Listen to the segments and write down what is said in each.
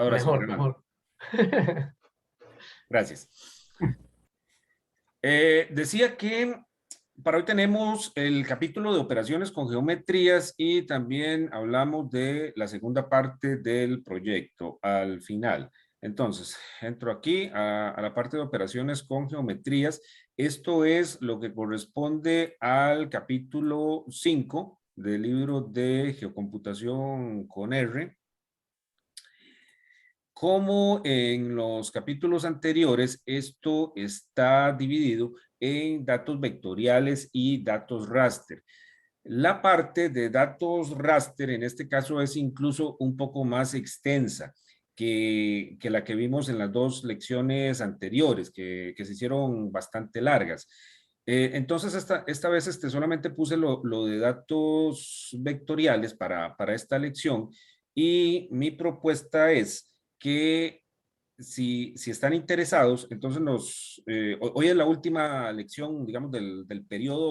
Ahora sí, Mejor, grabando. mejor. Gracias. Decía que para hoy tenemos el capítulo de operaciones con geometrías y también hablamos de la segunda parte del proyecto al final. Entonces, entro aquí a la parte de operaciones con geometrías. Esto es lo que corresponde al capítulo 5 del libro de Geocomputación con R. Como en los capítulos anteriores, esto está dividido en datos vectoriales y datos raster. La parte de datos raster en este caso es incluso un poco más extensa que la que vimos en las dos lecciones anteriores, que se hicieron bastante largas. Entonces, esta vez solamente puse lo de datos vectoriales para esta lección y mi propuesta es que si están interesados, entonces hoy es la última lección, digamos, del periodo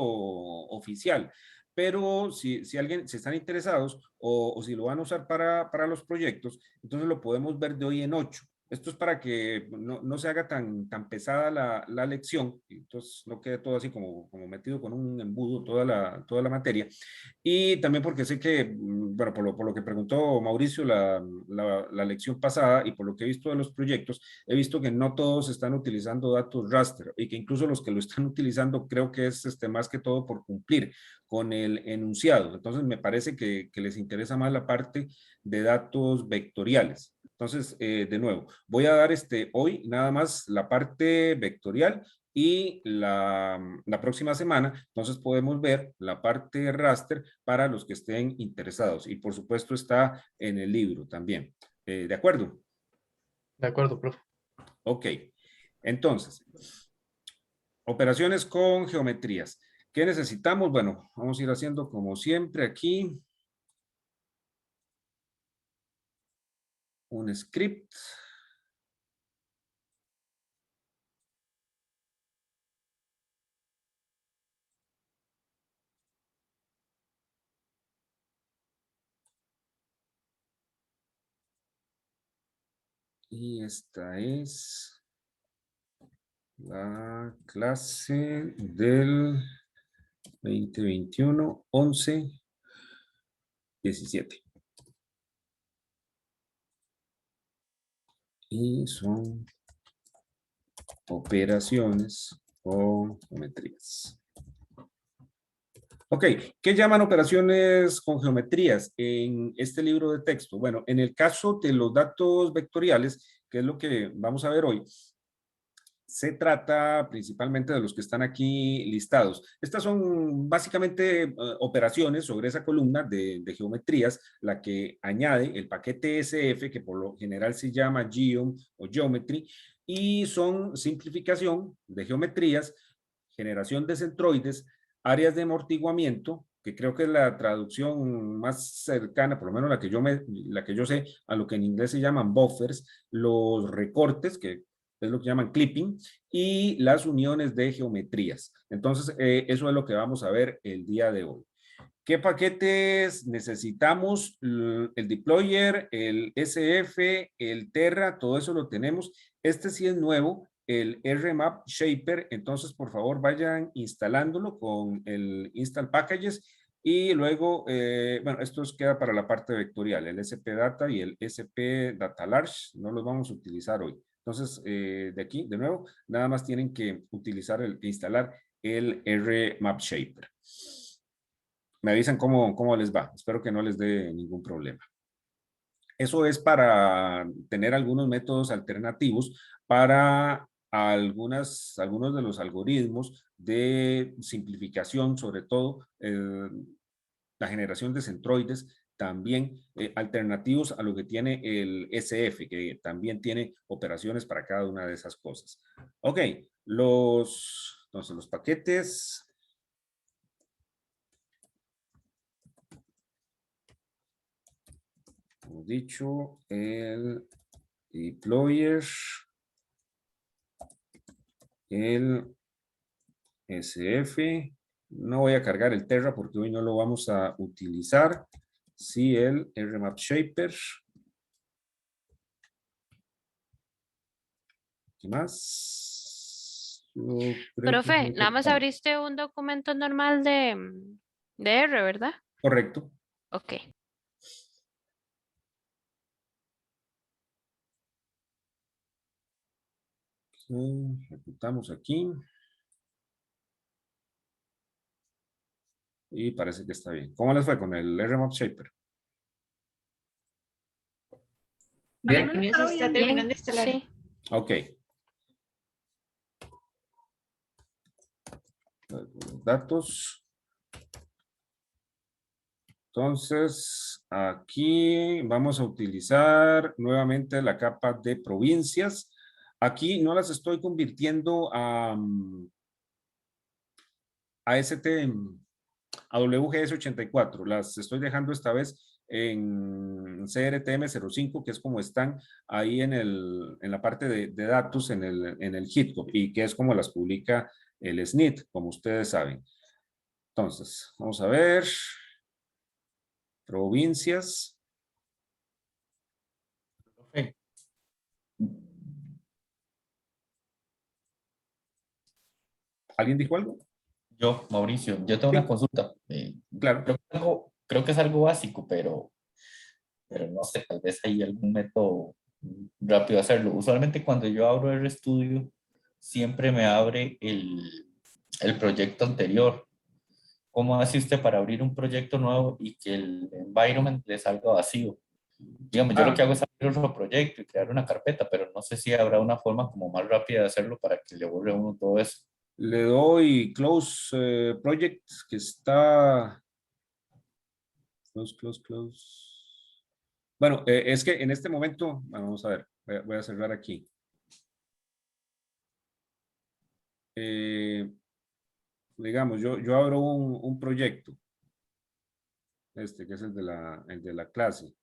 oficial, pero si están interesados o si lo van a usar para los proyectos, entonces lo podemos ver de hoy en 8. Esto es para que no se haga tan pesada la lección, entonces no quede todo así como metido con un embudo toda la materia. Y también porque sé que, bueno, por lo que preguntó Mauricio la lección pasada y por lo que he visto de los proyectos, he visto que no todos están utilizando datos raster y que incluso los que lo están utilizando creo que es más que todo por cumplir con el enunciado. Entonces me parece que les interesa más la parte de datos vectoriales. Entonces, de nuevo, voy a dar hoy nada más la parte vectorial y la próxima semana, entonces podemos ver la parte raster para los que estén interesados. Y por supuesto está en el libro también. ¿De acuerdo? De acuerdo, profe. Ok. Entonces, operaciones con geometrías. ¿Qué necesitamos? Bueno, vamos a ir haciendo como siempre aquí un script. Y esta es la clase del 2021, 11, 17. Y son operaciones con geometrías. Ok, ¿qué llaman operaciones con geometrías en este libro de texto? Bueno, en el caso de los datos vectoriales, que es lo que vamos a ver hoy, se trata principalmente de los que están aquí listados. Estas son básicamente operaciones sobre esa columna de geometrías, la que añade el paquete SF, que por lo general se llama Geom o Geometry, y son simplificación de geometrías, generación de centroides, áreas de amortiguamiento, que creo que es la traducción más cercana, por lo menos la que yo sé, a lo que en inglés se llaman buffers, los recortes, que es lo que llaman clipping, y las uniones de geometrías. Entonces, eso es lo que vamos a ver el día de hoy. ¿Qué paquetes necesitamos? El deployer, el SF, el Terra, todo eso lo tenemos. Este sí es nuevo, el RMap Shaper. Entonces, por favor, vayan instalándolo con el Install Packages. Y luego, bueno, esto queda para la parte vectorial, el SP Data y el SP Data Large. No los vamos a utilizar hoy. Entonces, de aquí, de nuevo, nada más tienen que utilizar instalar el RMap Shaper. Me avisan cómo les va. Espero que no les dé ningún problema. Eso es para tener algunos métodos alternativos para algunos de los algoritmos de simplificación, sobre todo la generación de centroides, también alternativos a lo que tiene el SF, que también tiene operaciones para cada una de esas cosas. Ok, entonces los paquetes. Como dicho, el deployer, el SF. No voy a cargar el Terra porque hoy no lo vamos a utilizar. Sí, el RMap Shaper. ¿Qué más? Yo creo que Profe, eso nada es más todo. abriste un documento normal de R, ¿verdad? Correcto. Ok. Ejecutamos aquí. Y parece que está bien. ¿Cómo les fue con el RMap Shaper? Bien, el mío se está terminando Bien, de instalar. sí. Ok. Los datos. Entonces, aquí vamos a utilizar nuevamente la capa de provincias. Aquí no las estoy convirtiendo a a WGS84. Las estoy dejando esta vez en CRTM05, que es como están ahí en la parte de datos en el HitCop y que es como las publica el SNIT, como ustedes saben. Entonces, vamos a ver. Provincias. Profe, ¿Alguien dijo algo? yo, Mauricio, yo tengo Sí, una consulta. claro. Creo que es algo básico, pero no sé, tal vez hay algún método rápido de hacerlo. Usualmente cuando yo abro el estudio, siempre me abre el proyecto anterior. ¿Cómo hace usted para abrir un proyecto nuevo y que el environment le salga vacío? Digamos, yo lo que Ah, hago es abrir otro proyecto y crear una carpeta, pero no sé si habrá una forma como más rápida de hacerlo para que le borre a uno todo eso. le doy close project que está close. Bueno, es que en este momento, bueno, vamos a ver, voy a cerrar aquí. Eh, digamos, yo abro un proyecto, este que es el de la clase.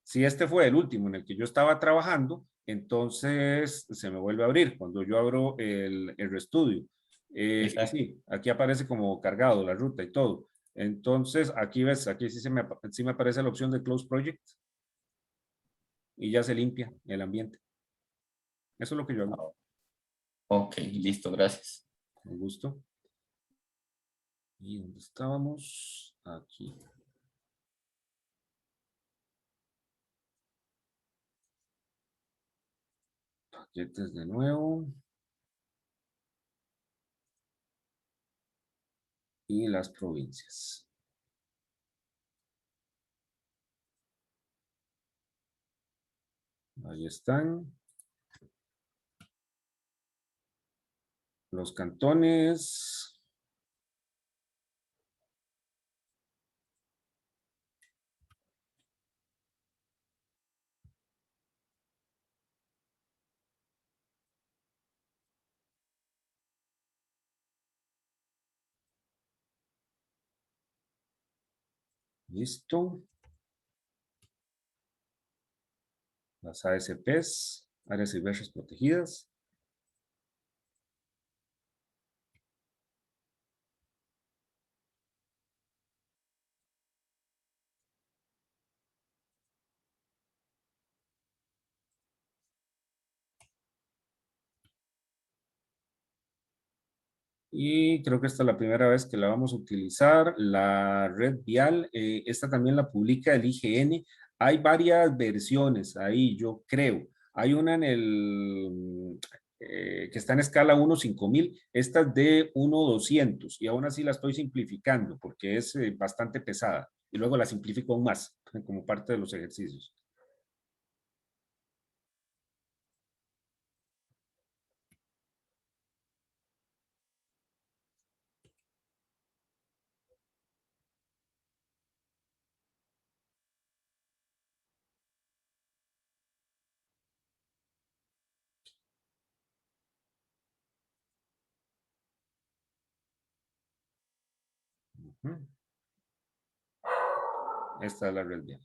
Si este fue el último en el que yo estaba trabajando, entonces se me vuelve a abrir cuando yo abro el RStudio. Y Exacto. sí, aquí aparece como cargado la ruta y todo. Entonces, aquí ves, aquí sí me aparece la opción de Close Project y ya se limpia el ambiente. Eso es lo que yo hago. Ok, listo, gracias. Con gusto. ¿Y dónde estábamos? Aquí. Paquetes de nuevo. Y las provincias. Ahí están. Los cantones. Listo. Las ASPs, áreas silvestres protegidas. Y creo que esta es la primera vez que la vamos a utilizar, la red vial. Esta también la publica el IGN. Hay varias versiones ahí, yo creo. Hay una que está en escala 1.5000, esta es de 1.200 y aún así la estoy simplificando porque es bastante pesada. Y luego la simplifico aún más como parte de los ejercicios. Ujú. Esta es la red vial.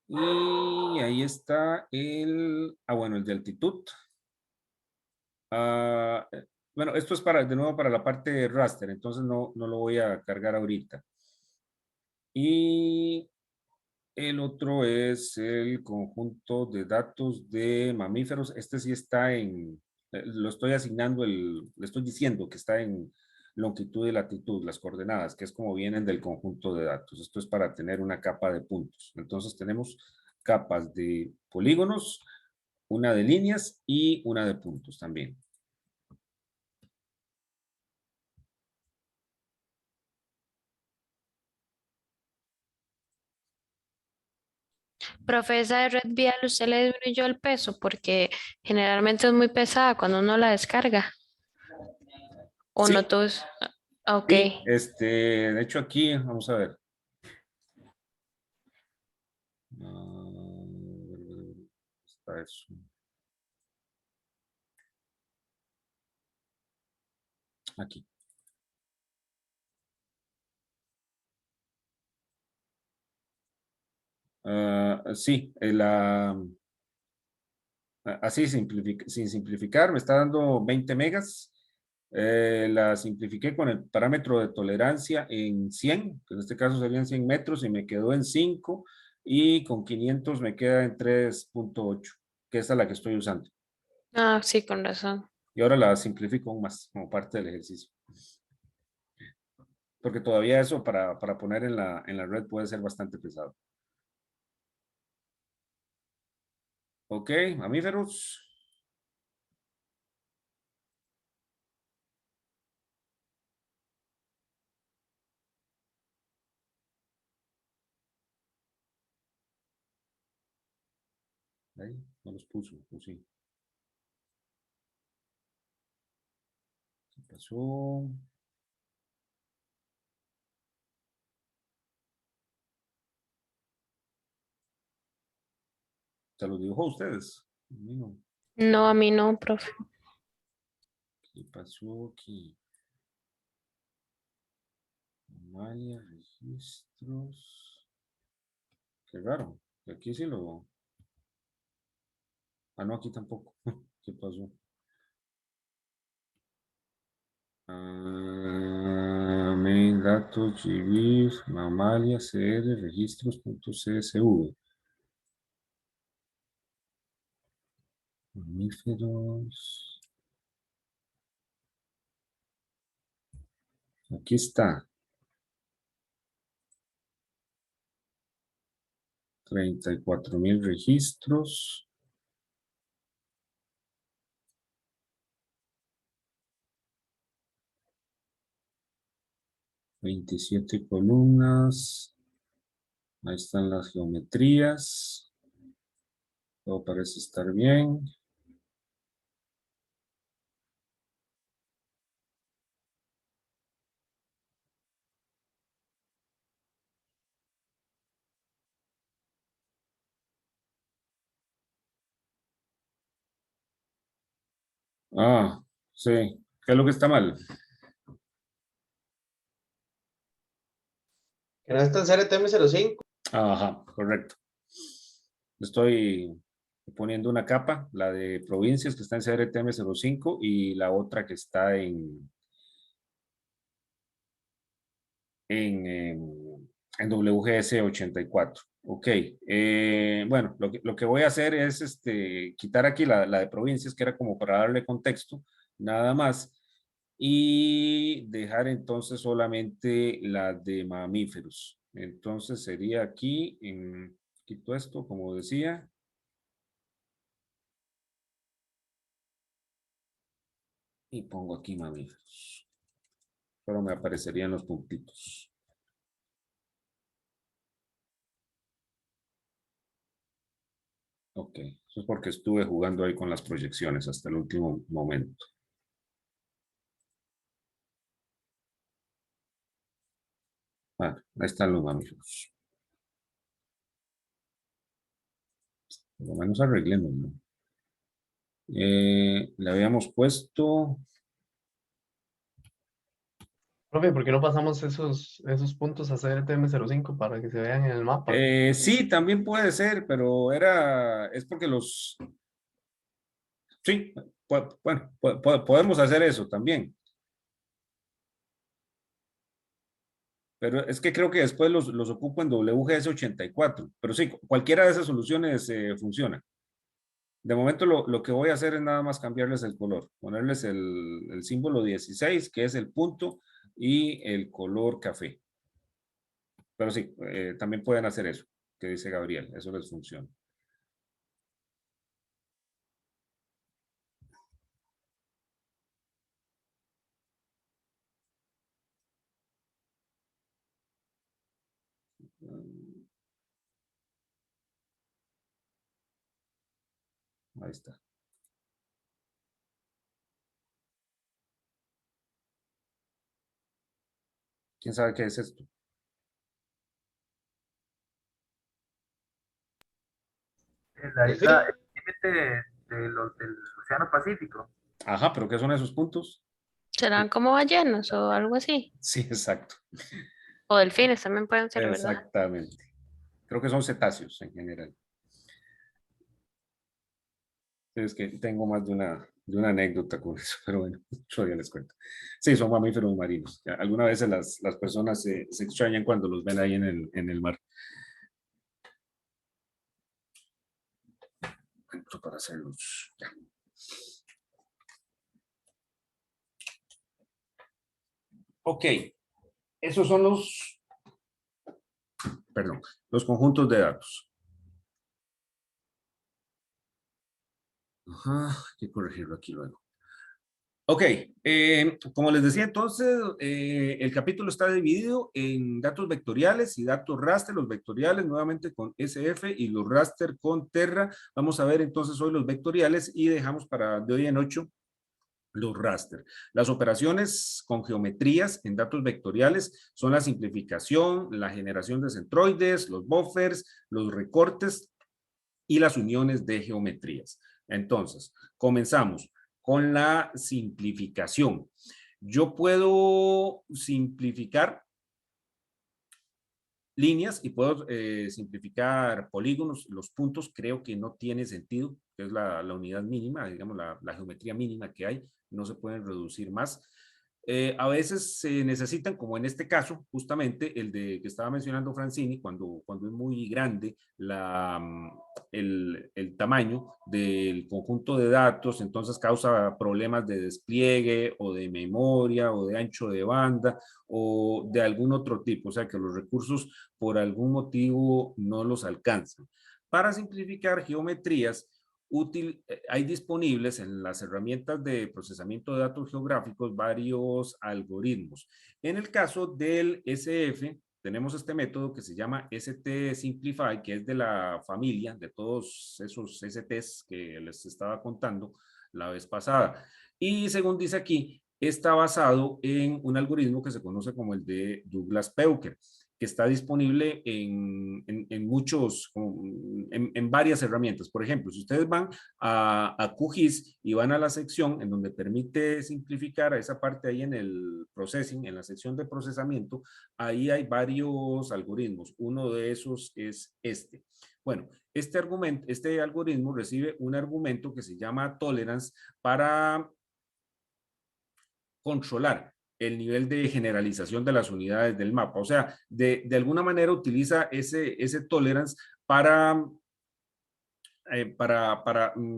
Y ahí está bueno, el de altitud. Bueno, esto es para, de nuevo para la parte de raster, entonces no lo voy a cargar ahorita. Y el otro es el conjunto de datos de mamíferos. Este sí está lo estoy asignando, le estoy diciendo que está en longitud y latitud, las coordenadas, que es como vienen del conjunto de datos. Esto es para tener una capa de puntos. Entonces tenemos capas de polígonos, una de líneas y una de puntos también. Profe, esa de red vial, ¿usted le disminuyó el peso? Porque generalmente es muy pesada cuando uno la descarga. O no Sí, todos. Ok. sí, de hecho aquí, vamos a ver. Está eso. Aquí. Sí, así sin simplificar, me está dando 20 megas. La simplifiqué con el parámetro de tolerancia en 100, que en este caso serían 100 metros, y me quedó en 5, y con 500 me queda en 3.8, que esta es la que estoy usando. Ah, sí, con razón. Y ahora la simplifico aún más, como parte del ejercicio. Porque todavía eso para poner en la red puede ser bastante pesado. Ok, mamíferos. Ahí, no los puso, o sí. ¿Qué pasó? ¿Se los dibujó a ustedes? A mí no. No, a mí no, profe. ¿Qué pasó aquí? Maya, registros. Qué raro. Aquí sí lo. Ah, no, aquí tampoco. ¿Qué pasó? Main datos, GBIF, mamalia, CR, registros.csv. Mamíferos. Aquí está. 34,000 registros. Veintisiete columnas. Ahí están las geometrías. Todo parece estar bien. Ah, sí. ¿Qué es lo que está mal? Que no está en CRTM05. Ajá, correcto. Estoy poniendo una capa, la de provincias que está en CRTM05 y la otra que está en WGS 84. Ok, bueno, lo que voy a hacer es quitar aquí la de provincias, que era como para darle contexto, nada más, y dejar entonces solamente la de mamíferos. Entonces sería aquí, quito esto, como decía, y pongo aquí mamíferos. Pero me aparecerían los puntitos. Ok, eso es porque estuve jugando ahí con las proyecciones hasta el último momento. Ahí están los mamíferos. Por lo menos arreglemos, ¿no? Le habíamos puesto. Profe, ¿por qué no pasamos esos puntos a CRTM05 para que se vean en el mapa? Sí, también puede ser, pero es porque sí, Bueno, podemos hacer eso también. Pero es que creo que después los ocupo en WGS 84. Pero sí, cualquiera de esas soluciones funciona. De momento lo que voy a hacer es nada más cambiarles el color, ponerles el símbolo 16, que es el punto, y el color café. Pero sí, también pueden hacer eso, que dice Gabriel, eso les funciona. Ahí está. ¿Quién sabe qué es esto? La isla, el límite del Océano Pacífico. Ajá, pero ¿qué son esos puntos? ¿Serán como ballenas o algo así? Sí, exacto. O delfines también pueden ser, ¿verdad? Exactamente. Creo que son cetáceos en general. Es que tengo más de una anécdota con eso, pero bueno, yo ya les cuento. Sí, son mamíferos marinos. Algunas veces las personas se extrañan cuando los ven ahí en el mar. Esto para hacerlos. Ya. Ok, esos son los conjuntos de datos. Ajá, hay que corregirlo aquí luego. Ok, como les decía entonces, el capítulo está dividido en datos vectoriales y datos raster, los vectoriales nuevamente con SF y los raster con Terra. Vamos a ver entonces hoy los vectoriales y dejamos para de hoy en 8 los raster. Las operaciones con geometrías en datos vectoriales son la simplificación, la generación de centroides, los buffers, los recortes y las uniones de geometrías. Entonces, comenzamos con la simplificación. Yo puedo simplificar líneas y puedo simplificar polígonos. Los puntos creo que no tiene sentido, que es la unidad mínima, digamos la geometría mínima que hay, no se pueden reducir más. A veces se necesitan, como en este caso, justamente el de que estaba mencionando Francini, cuando es muy grande el tamaño del conjunto de datos, entonces causa problemas de despliegue o de memoria o de ancho de banda o de algún otro tipo, o sea que los recursos por algún motivo no los alcanzan. Para simplificar geometrías, hay disponibles en las herramientas de procesamiento de datos geográficos varios algoritmos. En el caso del SF, tenemos este método que se llama ST-Simplify, que es de la familia de todos esos STs que les estaba contando la vez pasada. Y según dice aquí, está basado en un algoritmo que se conoce como el de Douglas-Peuker, que está disponible en varias herramientas. Por ejemplo, si ustedes van a QGIS y van a la sección en donde permite simplificar a esa parte ahí en el processing, en la sección de procesamiento, ahí hay varios algoritmos. Uno de esos es este. Bueno, este algoritmo recibe un argumento que se llama tolerance para controlar el nivel de generalización de las unidades del mapa. O sea, de alguna manera utiliza ese tolerance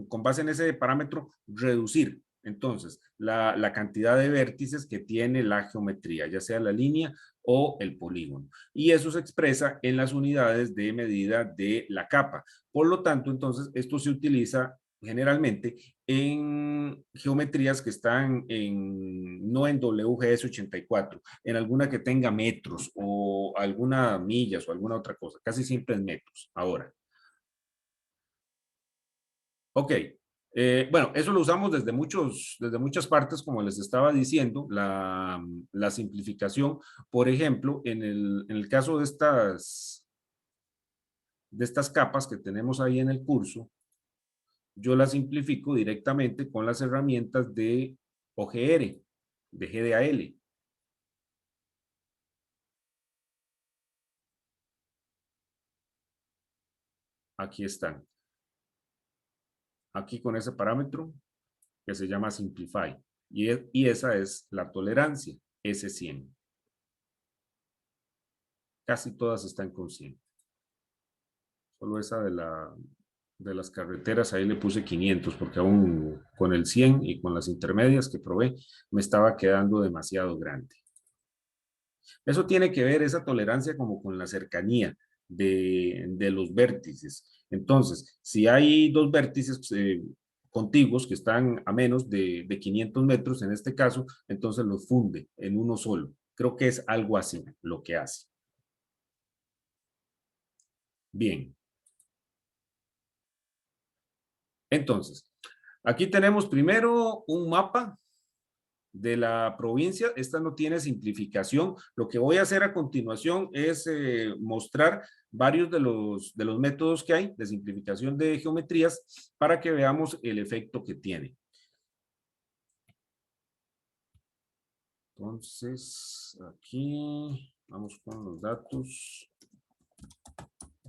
con base en ese parámetro, reducir entonces la cantidad de vértices que tiene la geometría, ya sea la línea o el polígono. Y eso se expresa en las unidades de medida de la capa. Por lo tanto, entonces, esto se utiliza generalmente en geometrías que están no en WGS 84, en alguna que tenga metros o alguna millas o alguna otra cosa, casi siempre en metros. Ahora, ok, bueno, eso lo usamos desde muchas partes, como les estaba diciendo, la simplificación. Por ejemplo, en el caso de estas capas que tenemos ahí en el curso, yo las simplifico directamente con las herramientas de OGR, de GDAL. Aquí están. Aquí con ese parámetro, que se llama Simplify. Y esa es la tolerancia, S100. Casi todas están conscientes. Solo esa de las carreteras, ahí le puse 500, porque aún con el 100 y con las intermedias que probé, me estaba quedando demasiado grande. Eso tiene que ver, esa tolerancia, como con la cercanía de los vértices. Entonces, si hay dos vértices contiguos que están a menos de 500 metros, en este caso, entonces los funde en uno solo. Creo que es algo así lo que hace. Bien. Entonces, aquí tenemos primero un mapa de la provincia. Esta no tiene simplificación. Lo que voy a hacer a continuación es mostrar varios de los métodos que hay de simplificación de geometrías para que veamos el efecto que tiene. Entonces, aquí vamos con los datos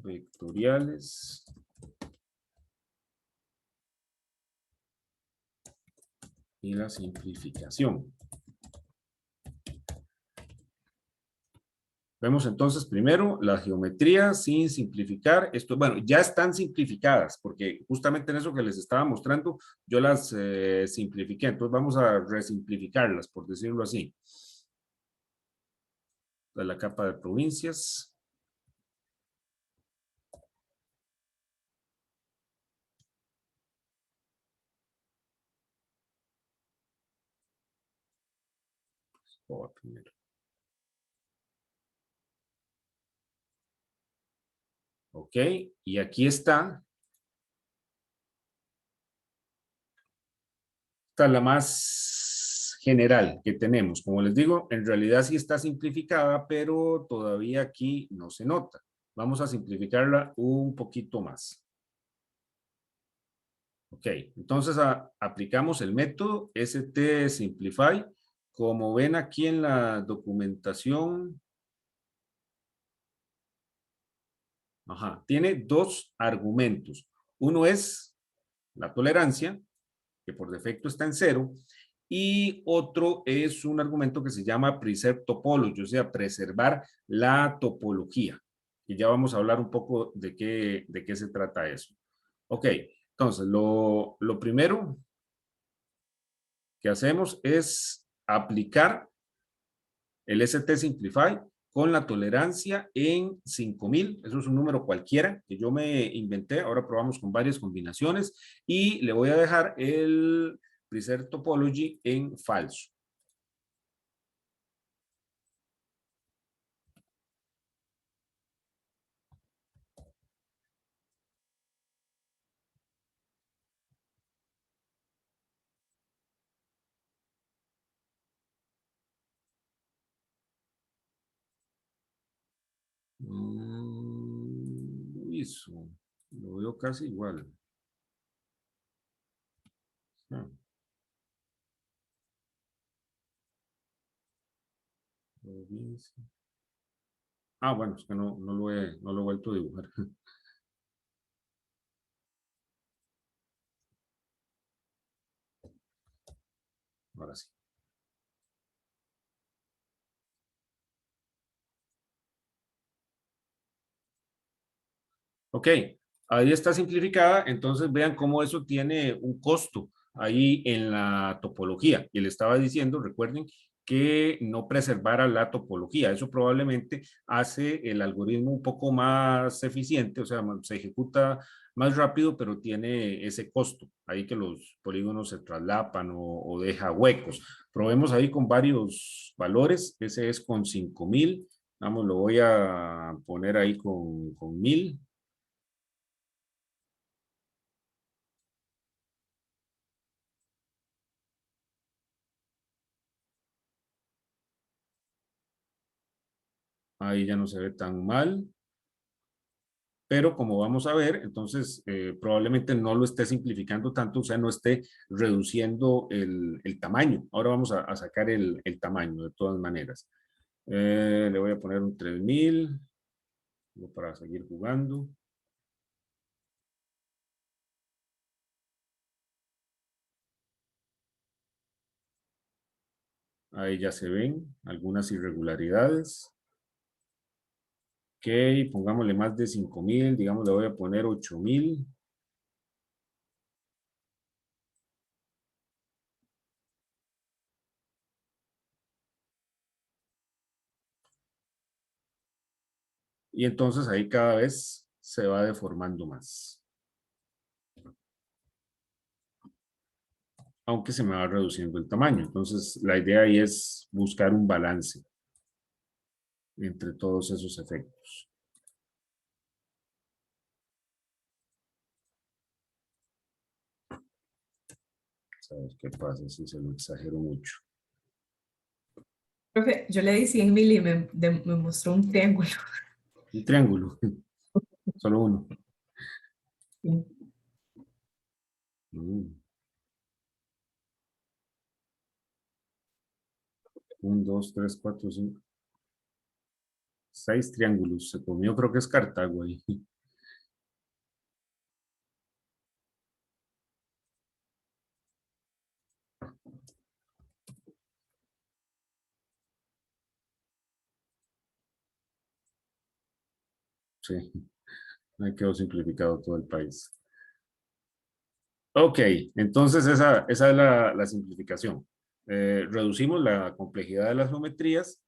vectoriales. Y la simplificación. Vemos entonces primero la geometría sin simplificar. Esto, bueno, ya están simplificadas, porque justamente en eso que les estaba mostrando, yo las simplifiqué. Entonces vamos a resimplificarlas, por decirlo así. De la capa de provincias. Primero. Ok, y aquí está. Esta es la más general que tenemos. Como les digo, en realidad sí está simplificada, pero todavía aquí no se nota. Vamos a simplificarla un poquito más. Ok, entonces aplicamos el método ST-Simplify. Como ven aquí en la documentación, tiene dos argumentos. Uno es la tolerancia, que por defecto está en 0, y otro es un argumento que se llama Preserve Topology, o sea, preservar la topología. Y ya vamos a hablar un poco de qué se trata eso. Ok, entonces lo primero que hacemos es aplicar el ST-Simplify con la tolerancia en 5000. Eso es un número cualquiera que yo me inventé. Ahora probamos con varias combinaciones y le voy a dejar el Preserve Topology en falso. Eso, lo veo casi igual. Bueno, es que no lo he vuelto a dibujar. Ahora sí. Ok, ahí está simplificada, entonces vean cómo eso tiene un costo ahí en la topología. Y le estaba diciendo, recuerden, que no preservara la topología. Eso probablemente hace el algoritmo un poco más eficiente, o sea, se ejecuta más rápido, pero tiene ese costo, ahí que los polígonos se traslapan o deja huecos. Probemos ahí con varios valores, ese es con 5000, vamos, lo voy a poner ahí con 1000. Ahí ya no se ve tan mal. Pero como vamos a ver, entonces probablemente no lo esté simplificando tanto, o sea, no esté reduciendo el tamaño. Ahora vamos a sacar el tamaño de todas maneras. Le voy a poner un 3000 para seguir jugando. Ahí ya se ven algunas irregularidades. Ok, pongámosle más de 5,000, digamos, le voy a poner 8,000. Y entonces ahí cada vez se va deformando más. Aunque se me va reduciendo el tamaño. Entonces la idea ahí es buscar un balance entre todos esos efectos. ¿Sabes qué pasa si se lo exagero mucho? Profe, yo le di 100,000 y me mostró un triángulo. Un triángulo. Solo uno. Mm. 1, 2, 3, 4, 5. 6 triángulos. Se comió, creo que es Cartago ahí. Sí, me quedó simplificado todo el país. Ok, entonces esa es la simplificación. Reducimos la complejidad de las geometrías,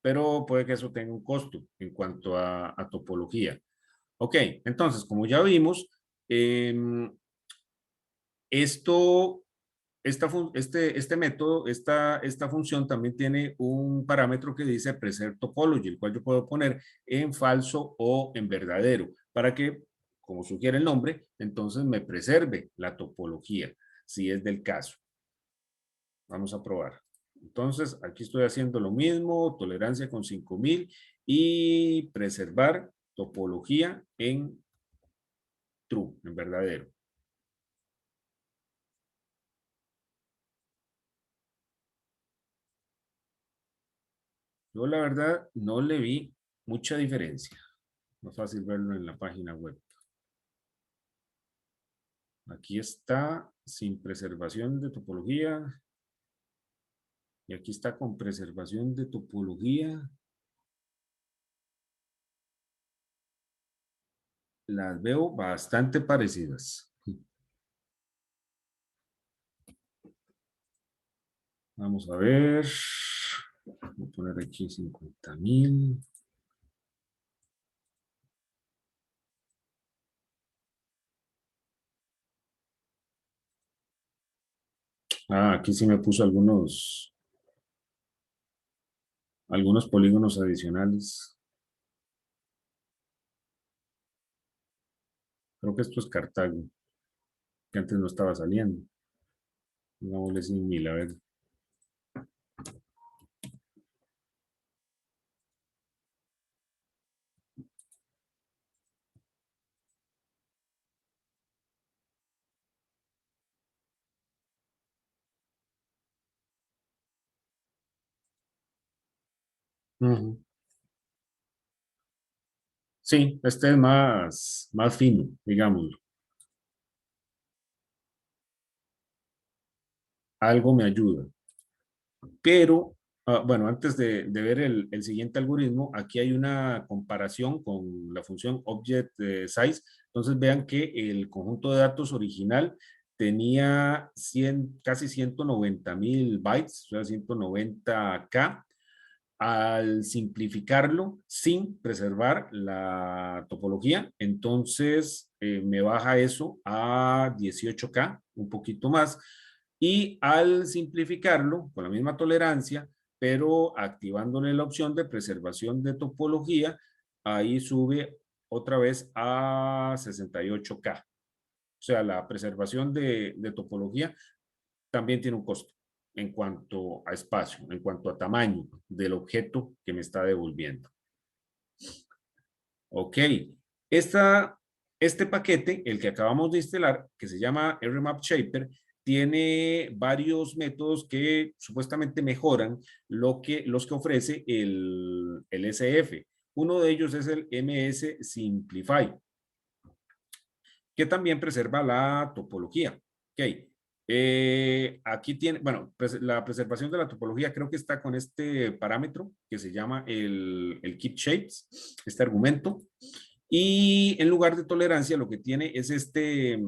pero puede que eso tenga un costo en cuanto a topología. Ok, entonces, como ya vimos, esto, este método, esta función también tiene un parámetro que dice preserve topology, el cual yo puedo poner en falso o en verdadero, para que, como sugiere el nombre, entonces me preserve la topología, si es del caso. Vamos a probar. Entonces, aquí estoy haciendo lo mismo, tolerancia con 5,000 y preservar topología en true, en verdadero. Yo la verdad no le vi mucha diferencia. No es fácil verlo en la página web. Aquí está sin preservación de topología. Y aquí está con preservación de topología. Las veo bastante parecidas. Vamos a ver. Voy a poner aquí 50,000. Ah, aquí sí me puso algunos polígonos adicionales. Creo que esto es Cartago, que antes no estaba saliendo. Pongámosle 100,000, a ver. Ujú. Sí, este es más fino, digámoslo. Algo me ayuda. Pero, bueno, antes de ver el siguiente algoritmo, aquí hay una comparación con la función object size. Entonces vean que el conjunto de datos original tenía casi 190,000 bytes, o sea, 190K. Al simplificarlo sin preservar la topología, entonces me baja eso a 18K, un poquito más, y al simplificarlo con la misma tolerancia, pero activándole la opción de preservación de topología, ahí sube otra vez a 68K. O sea, la preservación de topología también tiene un costo en cuanto a espacio, en cuanto a tamaño del objeto que me está devolviendo. Ok, este paquete, el que acabamos de instalar, que se llama RMap Shaper, tiene varios métodos que supuestamente mejoran los que ofrece el SF. Uno de ellos es el MS Simplify, que también preserva la topología. Ok, Aquí tiene, bueno, la preservación de la topología creo que está con este parámetro que se llama el keep shapes, este argumento. Y en lugar de tolerancia lo que tiene es este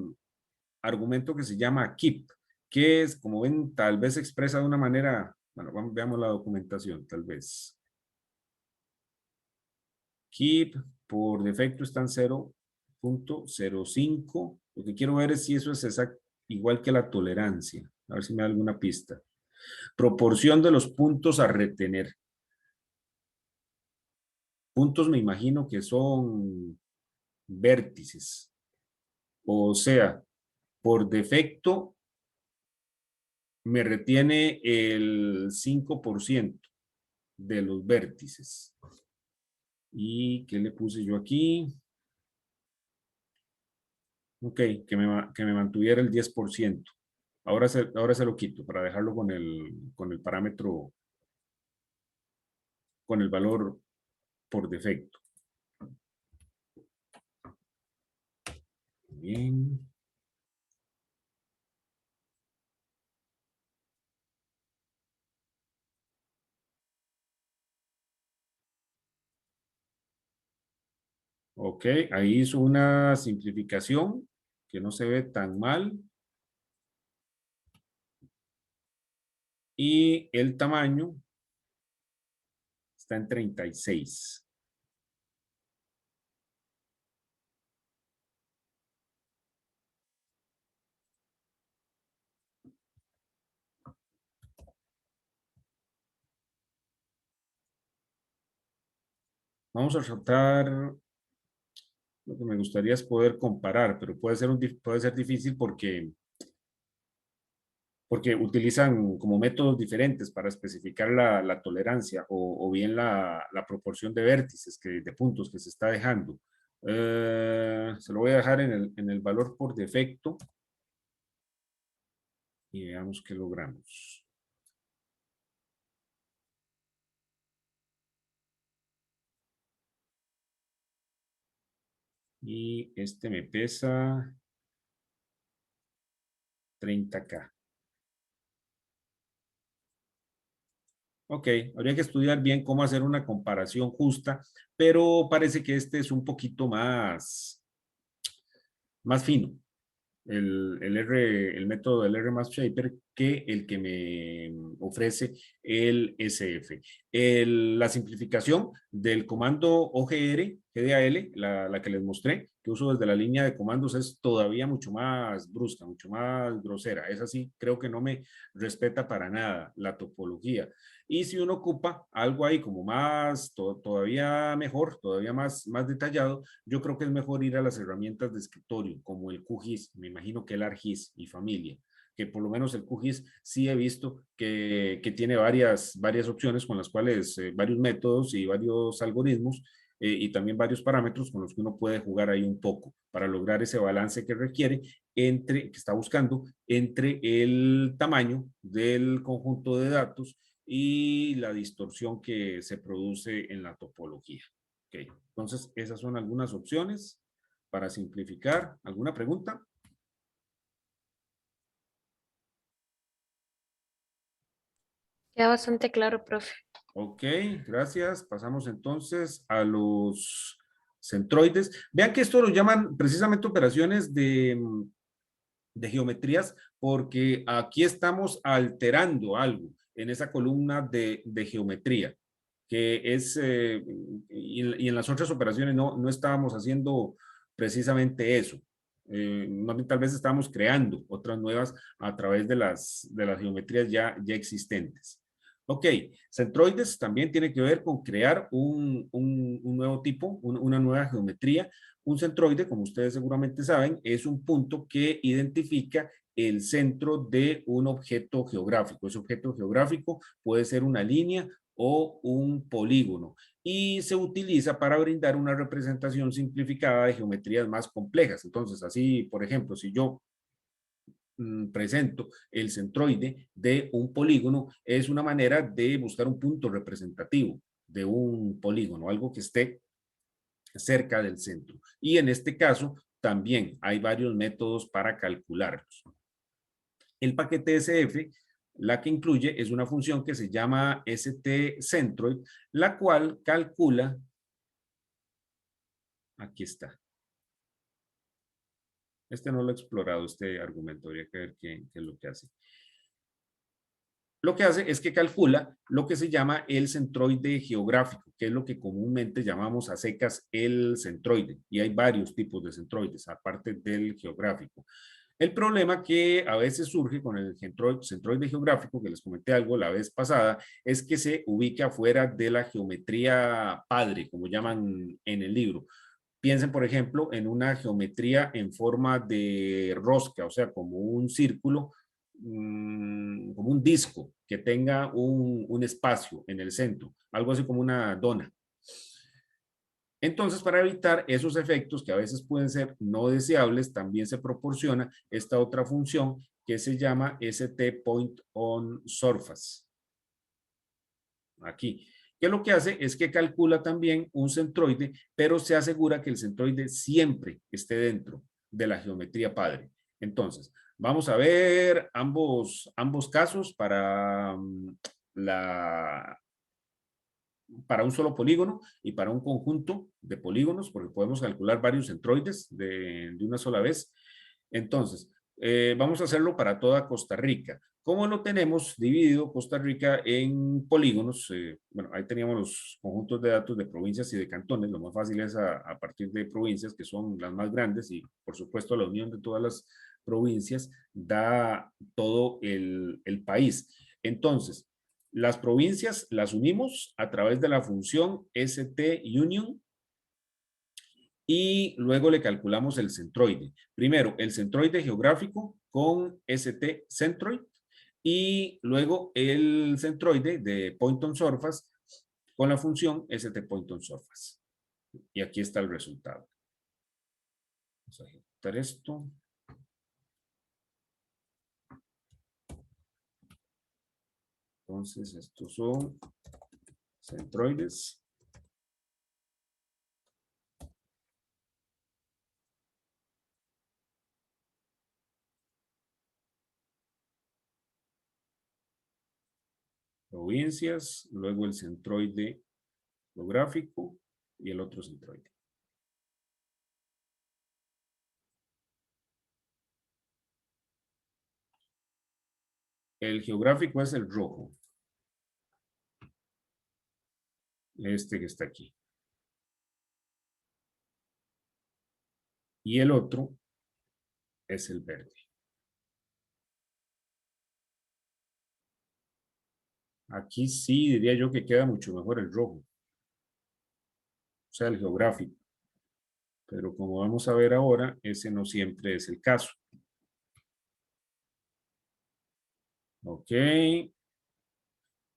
argumento que se llama keep, que es, como ven, tal vez se expresa de una manera, bueno, veamos la documentación, tal vez. Keep, por defecto está en 0.05. Lo que quiero ver es si eso es igual que la tolerancia. A ver si me da alguna pista. Proporción de los puntos a retener. Puntos me imagino que son vértices. O sea, por defecto me retiene el 5% de los vértices. ¿Y qué le puse yo aquí? Ok, que me mantuviera el 10%. Ahora se lo quito para dejarlo con el parámetro, con el valor por defecto. Bien. Ok, ahí hizo una simplificación que no se ve tan mal. Y el tamaño está en 36. Vamos a tratar, lo que me gustaría es poder comparar, pero puede ser difícil porque utilizan como métodos diferentes para especificar la tolerancia o bien la proporción de vértices, de puntos que se está dejando. Se lo voy a dejar en el valor por defecto y veamos qué logramos. Y este me pesa 30K. Ok, habría que estudiar bien cómo hacer una comparación justa, pero parece que este es un poquito más fino. El método del RMathShaper que el que me ofrece el SF. La simplificación del comando OGR, GDAL, la que les mostré, que uso desde la línea de comandos, es todavía mucho más brusca, mucho más grosera. Es así, creo que no me respeta para nada la topología. Y si uno ocupa algo ahí como todavía mejor, todavía más detallado, yo creo que es mejor ir a las herramientas de escritorio, como el QGIS, me imagino que el ARGIS y familia, que por lo menos el QGIS sí he visto que tiene varias opciones con las cuales, varios métodos y varios algoritmos, y también varios parámetros con los que uno puede jugar ahí un poco para lograr ese balance que requiere que está buscando entre el tamaño del conjunto de datos y la distorsión que se produce en la topología. Ok, entonces esas son algunas opciones para simplificar. ¿Alguna pregunta? Queda bastante claro, profe. Ok, gracias. Pasamos entonces a los centroides. Vean que esto lo llaman precisamente operaciones de geometrías, porque aquí estamos alterando algo en esa columna de geometría, que es, y en las otras operaciones no estábamos haciendo precisamente eso. Tal vez estábamos creando otras nuevas a través de las geometrías ya existentes. Ok, centroides también tiene que ver con crear un nuevo tipo, una nueva geometría. Un centroide, como ustedes seguramente saben, es un punto que identifica el centro de un objeto geográfico. Ese objeto geográfico puede ser una línea o un polígono y se utiliza para brindar una representación simplificada de geometrías más complejas. Entonces, así, por ejemplo, si yo presento el centroide de un polígono, es una manera de buscar un punto representativo de un polígono, algo que esté cerca del centro. Y en este caso, también hay varios métodos para calcularlos. El paquete SF, la que incluye, es una función que se llama stCentroid, la cual calcula, aquí está. Este no lo he explorado, este argumento, habría que ver qué es lo que hace. Lo que hace es que calcula lo que se llama el centroide geográfico, que es lo que comúnmente llamamos a secas el centroide. Y hay varios tipos de centroides, aparte del geográfico. El problema que a veces surge con el centroide geográfico, que les comenté algo la vez pasada, es que se ubica fuera de la geometría padre, como llaman en el libro. Piensen, por ejemplo, en una geometría en forma de rosca, o sea, como un círculo, como un disco que tenga un espacio en el centro, algo así como una dona. Entonces, para evitar esos efectos que a veces pueden ser no deseables, también se proporciona esta otra función que se llama stPointOnSurface. Aquí. Que lo que hace es que calcula también un centroide, pero se asegura que el centroide siempre esté dentro de la geometría padre. Entonces, vamos a ver ambos casos para para un solo polígono y para un conjunto de polígonos, porque podemos calcular varios centroides de una sola vez. Entonces, vamos a hacerlo para toda Costa Rica. ¿Cómo lo tenemos dividido Costa Rica en polígonos? Bueno, ahí teníamos los conjuntos de datos de provincias y de cantones. Lo más fácil es a partir de provincias, que son las más grandes, y por supuesto la unión de todas las provincias da todo el país. Entonces, las provincias las unimos a través de la función stUnion y luego le calculamos el centroide. Primero, el centroide geográfico con stCentroid y luego el centroide de PointOnSurface con la función stPointOnSurface. Y aquí está el resultado. Vamos a ejecutar esto. Entonces, estos son centroides. Provincias, luego el centroide geográfico y el otro centroide. El geográfico es el rojo. Este que está aquí. Y el otro es el verde. Aquí sí diría yo que queda mucho mejor el rojo. O sea, el geográfico. Pero como vamos a ver ahora, ese no siempre es el caso. Ok.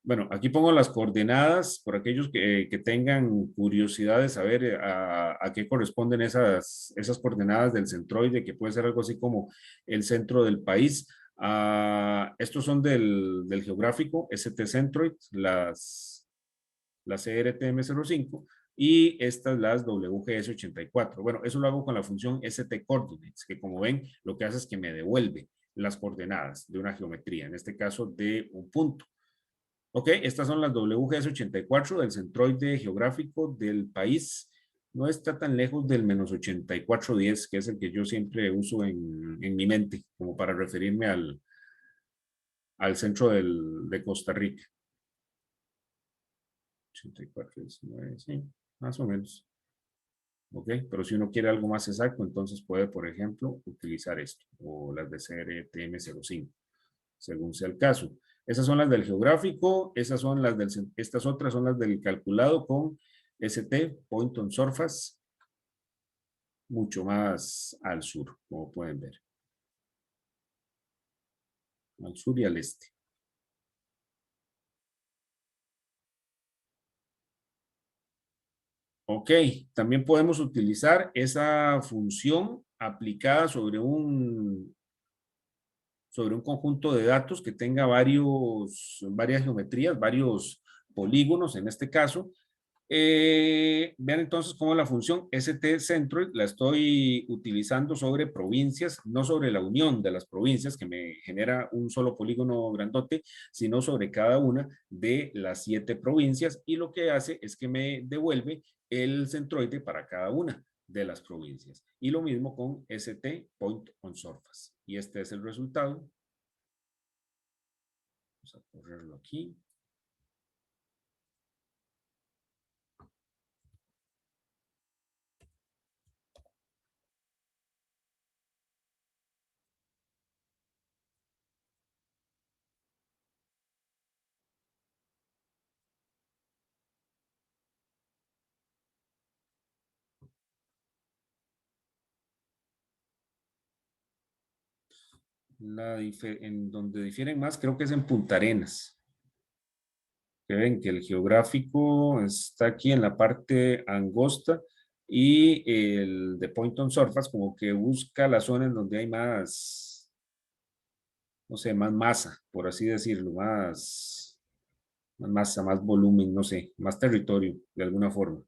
Bueno, aquí pongo las coordenadas por aquellos que tengan curiosidad de saber a qué corresponden esas coordenadas del centroide, que puede ser algo así como el centro del país. Estos son del geográfico, stCentroid, las ERTM05, y estas las WGS84. Bueno, eso lo hago con la función stCoordinates, que como ven, lo que hace es que me devuelve las coordenadas de una geometría, en este caso de un punto. Ok, estas son las WGS84 del centroide geográfico del país. No está tan lejos del menos 8410, que es el que yo siempre uso en mi mente, como para referirme al centro de Costa Rica. 8419, sí, más o menos. Ok, pero si uno quiere algo más exacto, entonces puede, por ejemplo, utilizar esto, o las de CRTM05, según sea el caso. Esas son las del geográfico, estas otras son las del calculado con stPointOnSurface, mucho más al sur, como pueden ver. Al sur y al este. Ok, también podemos utilizar esa función aplicada sobre un conjunto de datos que tenga varias geometrías, varios polígonos en este caso, Vean entonces cómo la función ST-Centroid la estoy utilizando sobre provincias, no sobre la unión de las provincias que me genera un solo polígono grandote, sino sobre cada una de las 7 provincias, y lo que hace es que me devuelve el centroide para cada una de las provincias. Y lo mismo con ST Point on Surface. Y este es el resultado. Vamos a correrlo aquí. En donde difieren más, creo que es en Punta Arenas. Que ven que el geográfico está aquí en la parte angosta y el de Point on Surface como que busca la zona en donde hay más, no sé, más masa, por así decirlo, más masa, más volumen, no sé, más territorio, de alguna forma.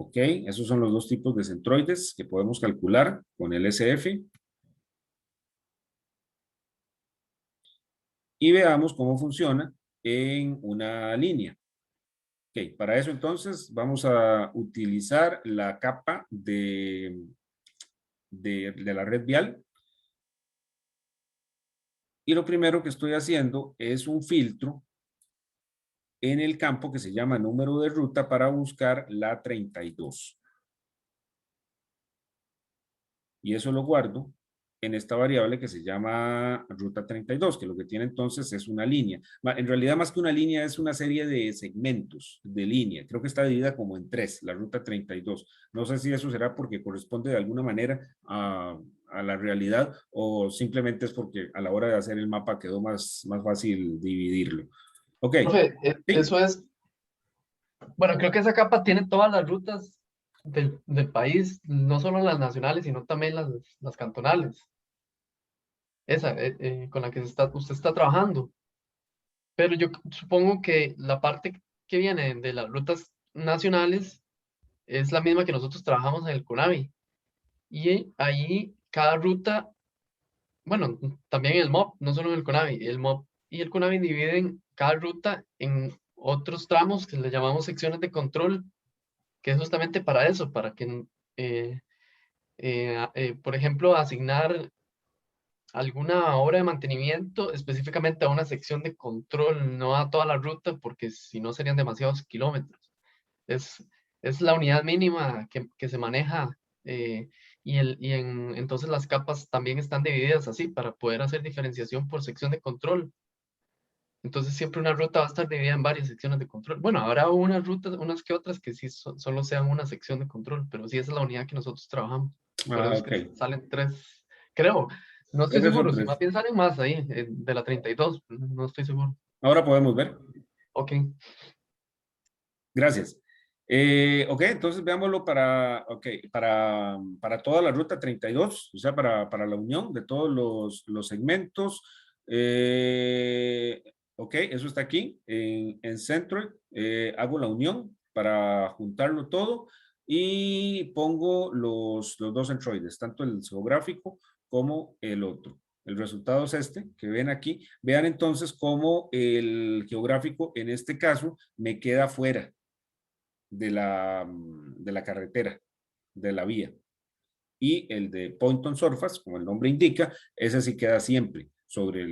Ok, esos son los dos tipos de centroides que podemos calcular con el SF. Y veamos cómo funciona en una línea. Ok, para eso entonces vamos a utilizar la capa de la red vial. Y lo primero que estoy haciendo es un filtro en el campo que se llama número de ruta para buscar la 32. Y eso lo guardo en esta variable que se llama ruta 32, que lo que tiene entonces es una línea. En realidad, más que una línea, es una serie de segmentos de línea. Creo que está dividida como en 3, la ruta 32. No sé si eso será porque corresponde de alguna manera a la realidad o simplemente es porque a la hora de hacer el mapa quedó más fácil dividirlo. Ok. Profe, Sí. eso es, bueno, creo que esa capa tiene todas las rutas del país, no solo las nacionales, sino también las cantonales. Esa, con la que usted está trabajando. Pero yo supongo que la parte que viene de las rutas nacionales es la misma que nosotros trabajamos en el CONAVI. Y ahí cada ruta, bueno, también el MOP, no solo en el CONAVI, el MOP y el CONAVI dividen cada ruta en otros tramos que le llamamos secciones de control, que es justamente para eso, para que, por ejemplo, asignar alguna obra de mantenimiento específicamente a una sección de control, no a toda la ruta, porque si no serían demasiados kilómetros. Es, es la unidad mínima que se maneja, entonces las capas también están divididas así para poder hacer diferenciación por sección de control. Entonces siempre una ruta va a estar dividida en varias secciones de control. Bueno, habrá unas rutas, unas que otras que sí solo sean una sección de control, pero sí esa es la unidad que nosotros trabajamos. Por eso es Ok. que salen 3, creo. No estoy Esas son seguro, si más 3. bien salen más ahí, de la 32, no estoy seguro. Ahora podemos ver. Ok. Gracias. Ok, entonces veámoslo para toda la ruta 32, o sea, para la unión de todos los segmentos. Ok, eso está aquí en Centroid. Hago la unión para juntarlo todo y pongo los dos centroides, tanto el geográfico como el otro. El resultado es este, que ven aquí. Vean entonces cómo el geográfico, en este caso, me queda fuera de la carretera, de la vía. Y el de Point on Surface, como el nombre indica, ese sí queda siempre sobre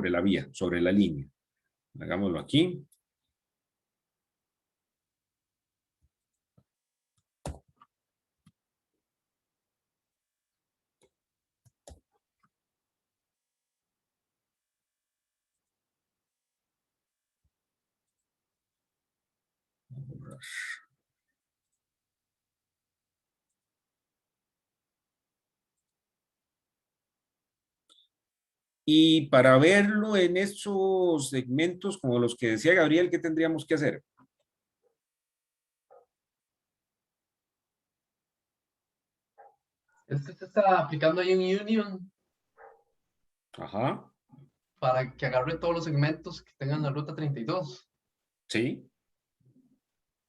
la vía, sobre la línea. Hagámoslo aquí. Y para verlo en esos segmentos, como los que decía Gabriel, ¿qué tendríamos que hacer? Este se está aplicando ahí en Union. Ajá, para que agarre todos los segmentos que tengan la ruta 32. sí,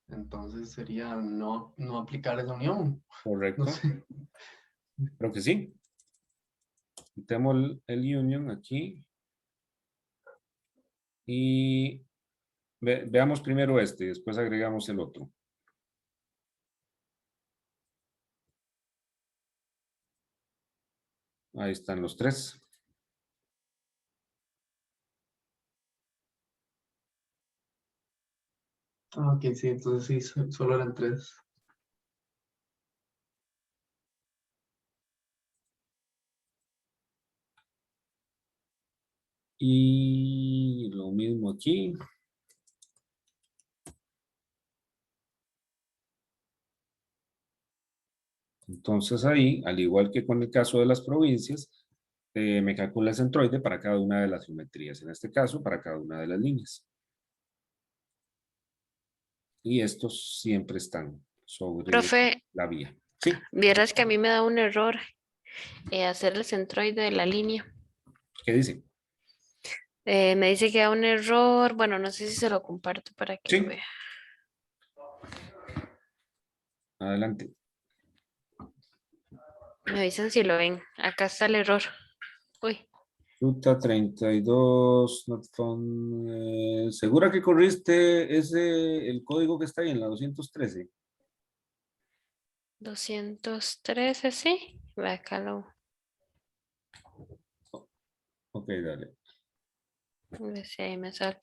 Entonces sería no aplicar esa unión. No correcto. sé. Creo que sí. Quitemos el union aquí. Y veamos primero este, después agregamos el otro. Ahí están los tres. Ah, ok, sí, entonces sí, solo eran 3. Y lo mismo aquí. Entonces ahí, al igual que con el caso de las provincias, me calcula el centroide para cada una de las geometrías. En este caso, para cada una de las líneas. Y estos siempre están sobre Profe, la vía. Sí, vieras que a mí me da un error hacer el centroide de la línea. ¿qué dice? Me dice que da un error. Bueno, no sé si se lo comparto para que lo Sí, vea. adelante. Me avisan si lo ven. Acá está el error. Uy, Ruta 32, not found. ¿Segura que corriste el código que está ahí en la 213? 213, sí. Ve acá lo. Ok, dale. A ver si ahí me sale.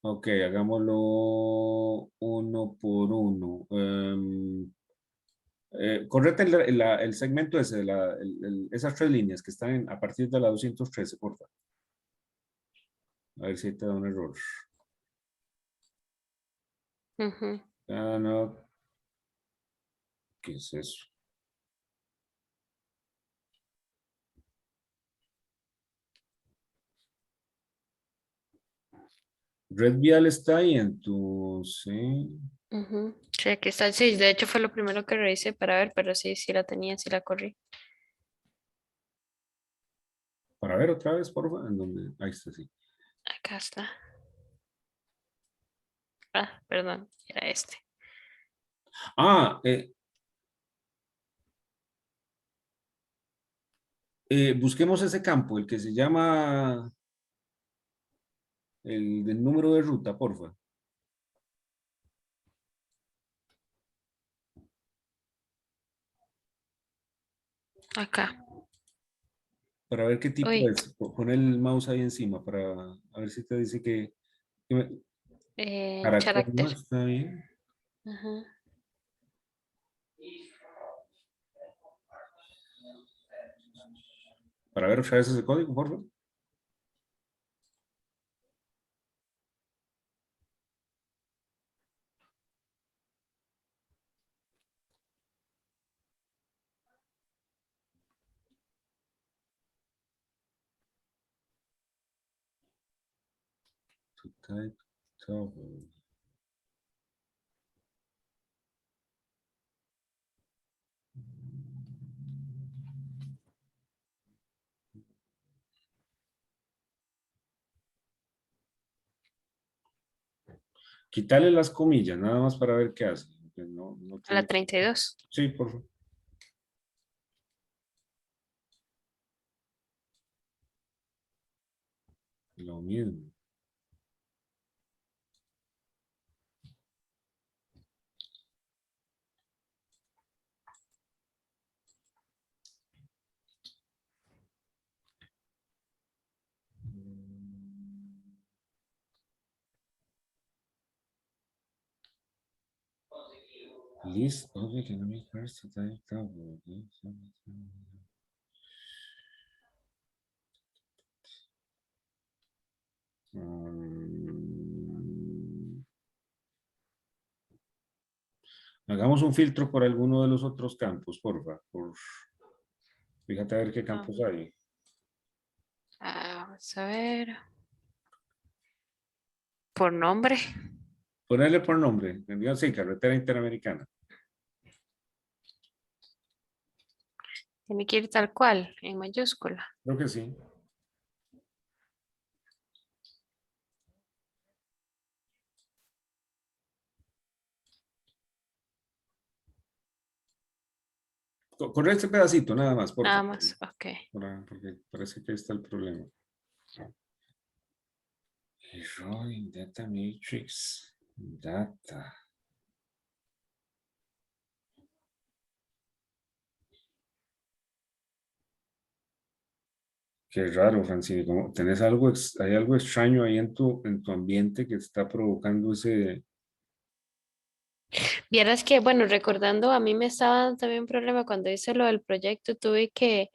Ok, hagámoslo uno por uno. Correte el segmento ese, esas tres líneas que están a partir de la 213, por favor. A ver si te da un error. Ujú. Ah, no. ¿Qué es eso? Red Vial está ahí en tu, sí. Ujú. Sí, aquí está. Sí, de hecho fue lo primero que revisé para ver, pero sí, sí la tenía, sí la corrí. Para ver otra vez, por favor. ¿En dónde? Ahí está, sí. Acá está. Ah, perdón, era este. Ah, busquemos ese campo, el que se llama el del número de ruta, porfa. Acá. Para ver qué tipo Uy, es. Pon el mouse ahí encima para a ver si te dice que carácter no carácter. está bien. Ajá. Para ver otra vez ese código, porfa. To type toggle. Quitarle las comillas, nada más para ver qué hace. Porque no A la tiene. 32. Sí, por favor. Lo mismo. List of economic first to type toggle. Mm, Hagamos un filtro por alguno de los otros campos, porfa. Fíjate a ver qué Ah, campos hay. vamos a ver. Por nombre. Ponerle por nombre. Sí, carretera interamericana. Tiene que ir tal cual, en mayúscula. Creo que sí. Corre este pedacito nada más, por Nada favor. más, ok. Porque parece que ahí está el problema. Error in data matrix. Data. Qué raro, Francine. Como tenés algo, hay algo extraño ahí en tu ambiente que está provocando ese. Vieras que, bueno, recordando, a mí me estaba dando también un problema cuando hice lo del proyecto, tuve que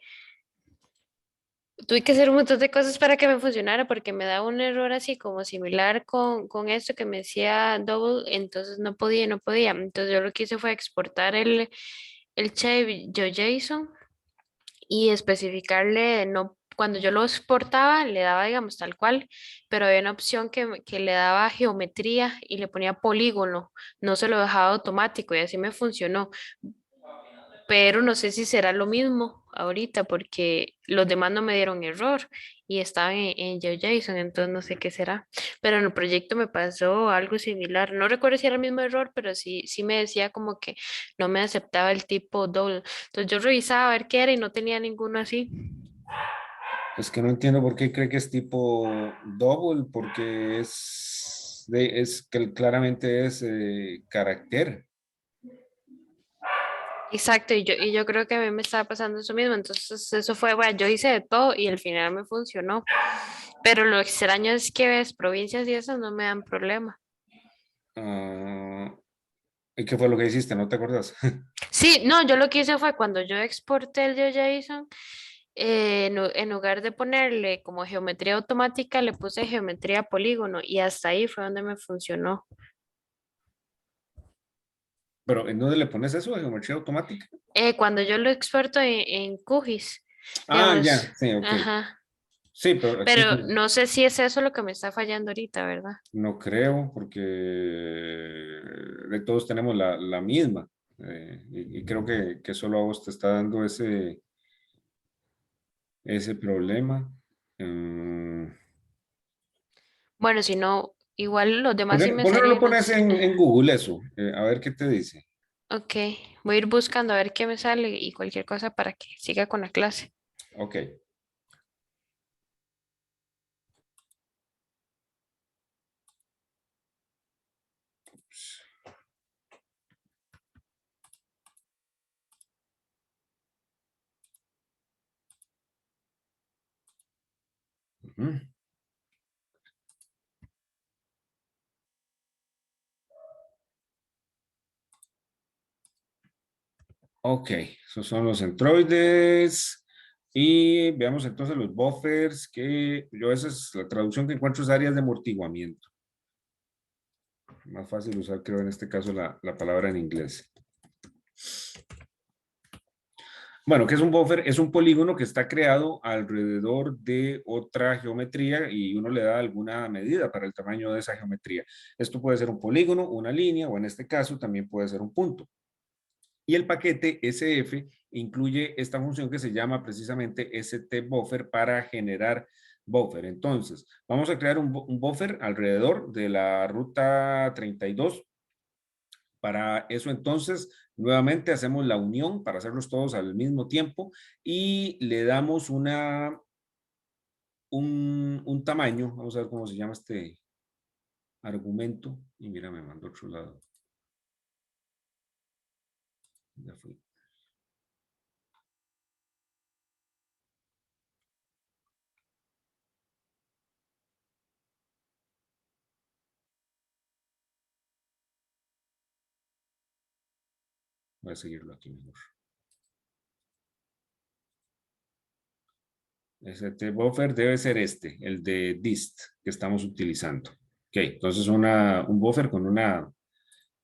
hacer un montón de cosas para que me funcionara porque me daba un error así como similar con esto que me decía double, entonces no podía. Entonces yo lo que hice fue exportar el Chevy JSON y especificarle, no, cuando yo lo exportaba le daba, digamos, tal cual, pero había una opción que le daba geometría y le ponía polígono, no se lo dejaba automático y así me funcionó, pero no sé si será lo mismo ahorita porque los demás no me dieron error y estaban en GeoJSON, entonces no sé qué será. Pero en el proyecto me pasó algo similar. No recuerdo si era el mismo error, pero sí me decía como que no me aceptaba el tipo double. Entonces yo revisaba a ver qué era y no tenía ninguno así. Es que no entiendo por qué cree que es tipo double, porque es que claramente es carácter. Exacto, y yo creo que a mí me estaba pasando eso mismo. Entonces eso fue, bueno, yo hice de todo y al final me funcionó. Pero lo extraño es que ves, provincias y eso no me dan problema. Ah, ¿y qué fue lo que hiciste? ¿No te acuerdas? Sí, no, yo lo que hice fue cuando yo exporté el GeoJSON, en lugar de ponerle como geometría automática, le puse geometría polígono y hasta ahí fue donde me funcionó. Pero ¿en dónde le pones eso? ¿Geometría automática? Cuando yo lo exporto en QGIS, Ah, digamos, ya, sí, ok. ajá, Sí, pero aquí pero no sé si es eso lo que me está fallando ahorita, ¿verdad? no creo, porque de todos tenemos la misma. Y creo que solo a vos te está dando ese problema. Mm, Bueno, si no, igual los demás sí me ¿Por qué no lo salieron. pones en Google eso? A ver qué te dice. Ok, voy a ir buscando a ver qué me sale y cualquier cosa para que siga con la clase. Ok. Ujú. Ok, esos son los centroides. Y veamos entonces los buffers, que yo esa es la traducción que encuentro es áreas de amortiguamiento. Más fácil usar, creo, en este caso la palabra en inglés. Bueno, ¿qué es un buffer? Es un polígono que está creado alrededor de otra geometría y uno le da alguna medida para el tamaño de esa geometría. Esto puede ser un polígono, una línea o en este caso también puede ser un punto. Y el paquete SF incluye esta función que se llama precisamente stBuffer para generar buffer. Entonces, vamos a crear un buffer alrededor de la ruta 32. Para eso entonces, nuevamente hacemos la unión para hacerlos todos al mismo tiempo y le damos un tamaño. Vamos a ver cómo se llama este argumento. Y mira, me mandó a otro lado. Ya fui. Voy a seguirlo aquí mejor. Este buffer debe ser el de dist que estamos utilizando. Ok, entonces un buffer con una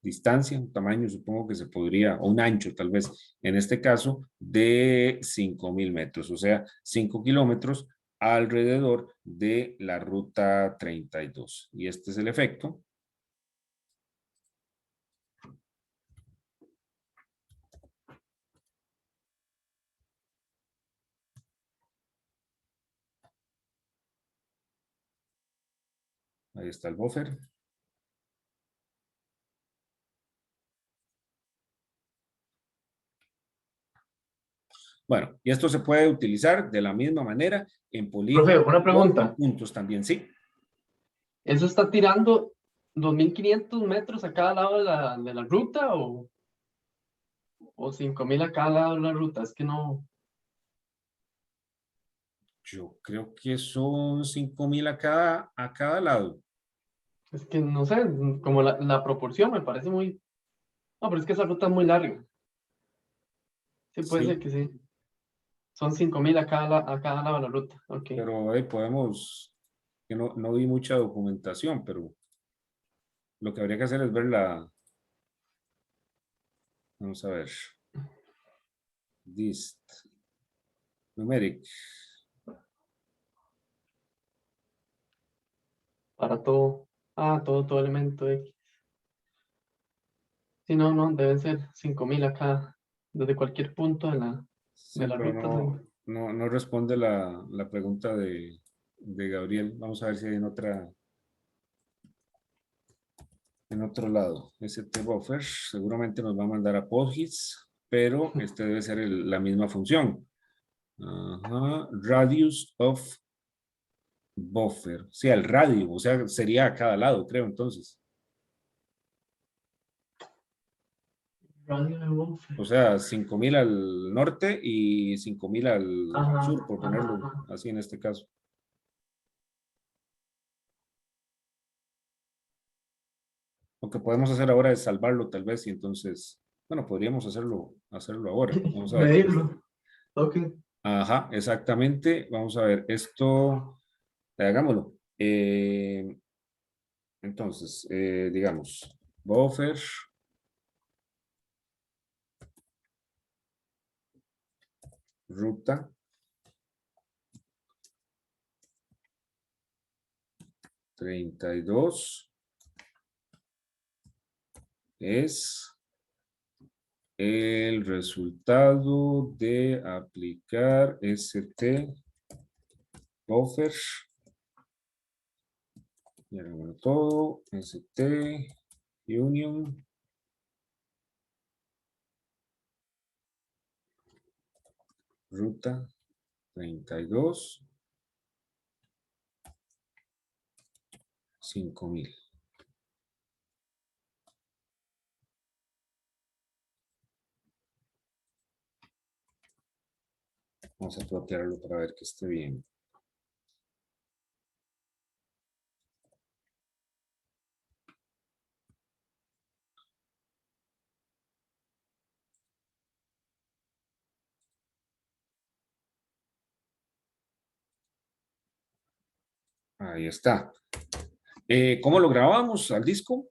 distancia, un tamaño, supongo que se podría, o un ancho tal vez, en este caso, de 5.000 metros, o sea, 5 kilómetros alrededor de la ruta 32. Y este es el efecto. Ahí está el buffer. Bueno, y esto se puede utilizar de la misma manera en Profe, polígonos una o pregunta. en puntos también, ¿sí? ¿Eso está tirando 2.500 metros a cada lado de la ruta o 5.000 a cada lado de la ruta? Es que no, Yo creo que son 5.000 a cada lado. es que no sé, como la proporción me parece muy... No, pero es que esa ruta es muy larga. Sí, puede ser Sí, que sí. Son 5.000 a cada lado de la ruta. Ok. pero podemos, que no vi mucha documentación, pero lo que habría que hacer es ver vamos a ver, dist, numeric. Para todo. Ah, todo elemento X. Sí, no, deben ser 5.000 acá, desde cualquier punto Sí, de la pero ruta. no responde la pregunta de Gabriel. Vamos a ver si hay en otro lado. ST buffer seguramente nos va a mandar a PostGIS, pero este debe ser la misma función. Ajá, radius of buffer. Sí, el radio, o sea, sería a cada lado, creo, entonces. Radio de buffer. O sea, 5.000 al norte y 5.000 al Ajá, sur, por ajá, ponerlo ajá. así en este caso. Lo que podemos hacer ahora es salvarlo tal vez y entonces, bueno, podríamos hacerlo ahora. Vamos a ver. Medirlo. Ok. Ajá, exactamente. Vamos a ver, esto, hagámoslo. Entonces, digamos, buffer, ruta, 32 es el resultado de aplicar ST buffer. Y hagámoslo todo, ST union. Ruta 32, 5.000. Vamos a plotearlo para ver que esté bien. Ahí está. ¿Cómo lo grabamos al disco?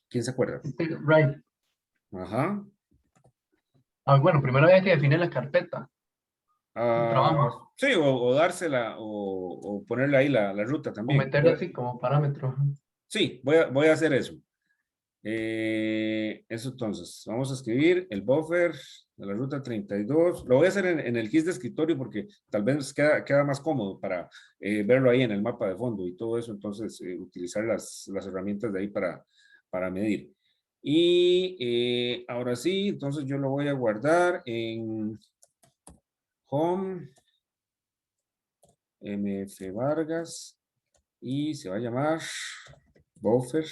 ¿Quién se acuerda? Right. Ajá. Ah, bueno, primero hay que definir la carpeta de trabajo. Sí, o dársela o ponerle ahí la ruta O también. meterlo así como parámetro. Ajá. Sí, voy a hacer eso. Eso entonces, vamos a escribir el buffer de la ruta 32. Lo voy a hacer en el GIS de escritorio porque tal vez queda más cómodo para verlo ahí en el mapa de fondo y todo eso. Entonces, utilizar las herramientas de ahí para medir. Y ahora sí, entonces yo lo voy a guardar en Home, MF Vargas y se va a llamar buffer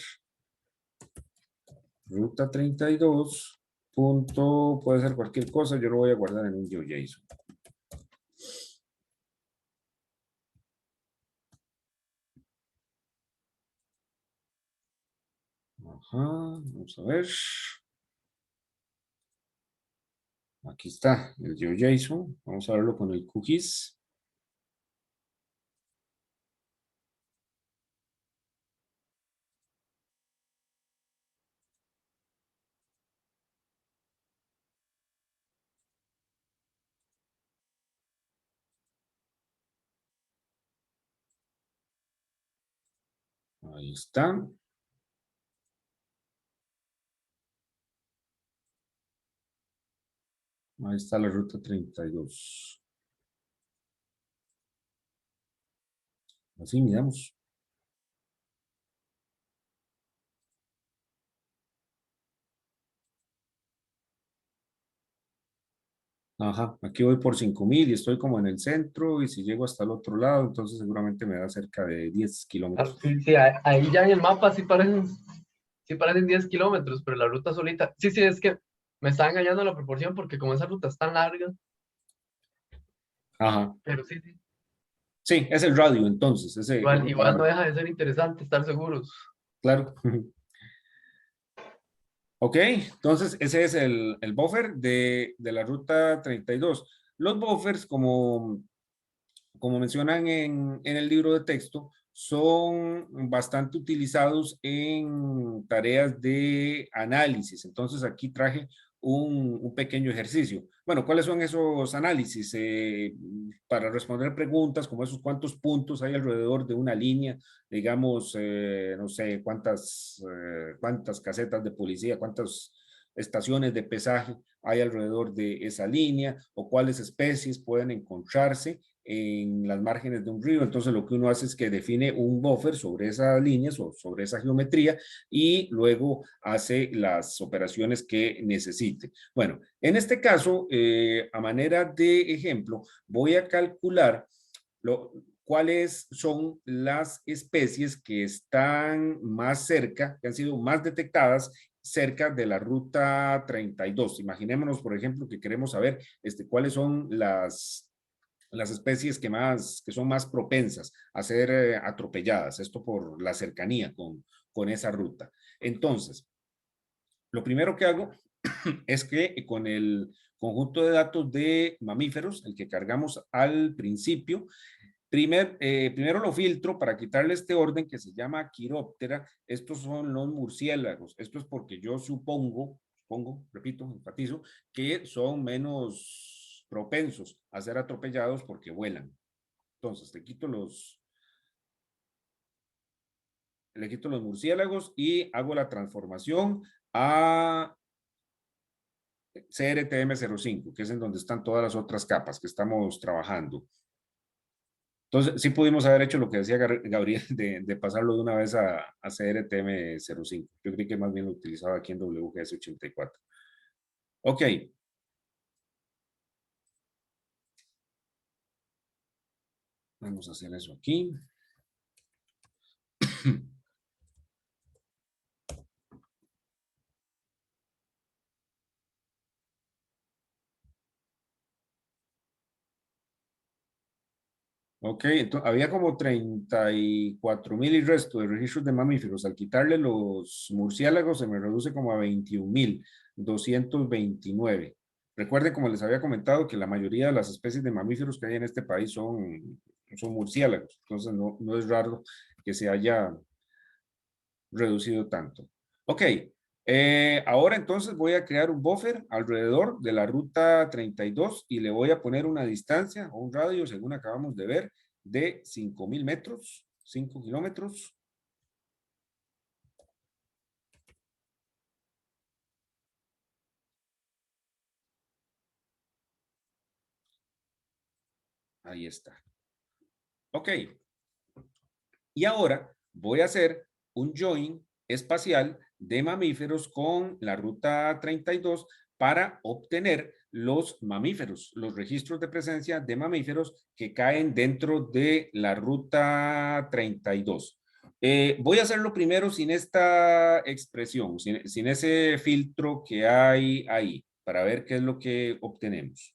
ruta 32. Punto, puede ser cualquier cosa, yo lo voy a guardar en un GeoJSON. Ajá, vamos a ver. Aquí está el GeoJSON. Vamos a verlo con el QGIS. Ahí está. Ahí está la ruta 32. Así, miramos. Ajá, aquí voy por 5,000 y estoy como en el centro y si llego hasta el otro lado, entonces seguramente me da cerca de 10 Ah, kilómetros. sí, sí, ahí ya en el mapa sí parecen 10 kilómetros, pero la ruta solita, sí, sí, es que me está engañando la proporción porque como esa ruta es tan larga, Ajá, pero sí, sí, sí, es el radio entonces, igual no deja de ser interesante estar seguros. claro. Ok, entonces ese es el buffer de la ruta 32. Los buffers, como mencionan en el libro de texto, son bastante utilizados en tareas de análisis. Entonces aquí traje un pequeño ejercicio. Bueno, ¿cuáles son esos análisis? Para responder preguntas como esos cuántos puntos hay alrededor de una línea, digamos, no sé, cuántas casetas de policía, cuántas estaciones de pesaje hay alrededor de esa línea o cuáles especies pueden encontrarse en las márgenes de un río. Entonces lo que uno hace es que define un buffer sobre esas líneas o sobre esa geometría y luego hace las operaciones que necesite. Bueno, en este caso, a manera de ejemplo, voy a calcular cuáles son las especies que están más cerca, que han sido más detectadas cerca de la ruta 32. Imaginémonos, por ejemplo, que queremos saber cuáles son las especies que son más propensas a ser atropelladas, esto por la cercanía con esa ruta. Entonces, lo primero que hago es que con el conjunto de datos de mamíferos, el que cargamos al principio, primero lo filtro para quitarle este orden que se llama quiróptera. Estos son los murciélagos. Esto es porque yo supongo, repito, enfatizo, que son menos propensos a ser atropellados porque vuelan. Entonces, le quito los murciélagos y hago la transformación a CRTM05, que es en donde están todas las otras capas que estamos trabajando. Entonces, sí pudimos haber hecho lo que decía Gabriel de pasarlo de una vez a CRTM05. Yo creí que más bien lo utilizaba aquí en WGS84. Ok. Vamos a hacer eso aquí. Ok, entonces había como 34,000 y resto de registros de mamíferos. Al quitarle los murciélagos se me reduce como a 21,229. Recuerden, como les había comentado, que la mayoría de las especies de mamíferos que hay en este país son murciélagos. Entonces no es raro que se haya reducido tanto. Ok, ahora entonces voy a crear un buffer alrededor de la ruta 32 y le voy a poner una distancia o un radio, según acabamos de ver, de 5,000 metros, 5 kilómetros. Ahí está. Ok, y ahora voy a hacer un join espacial de mamíferos con la ruta 32 para obtener los mamíferos, los registros de presencia de mamíferos que caen dentro de la ruta 32. Voy a hacerlo primero sin esta expresión, sin ese filtro que hay ahí, para ver qué es lo que obtenemos.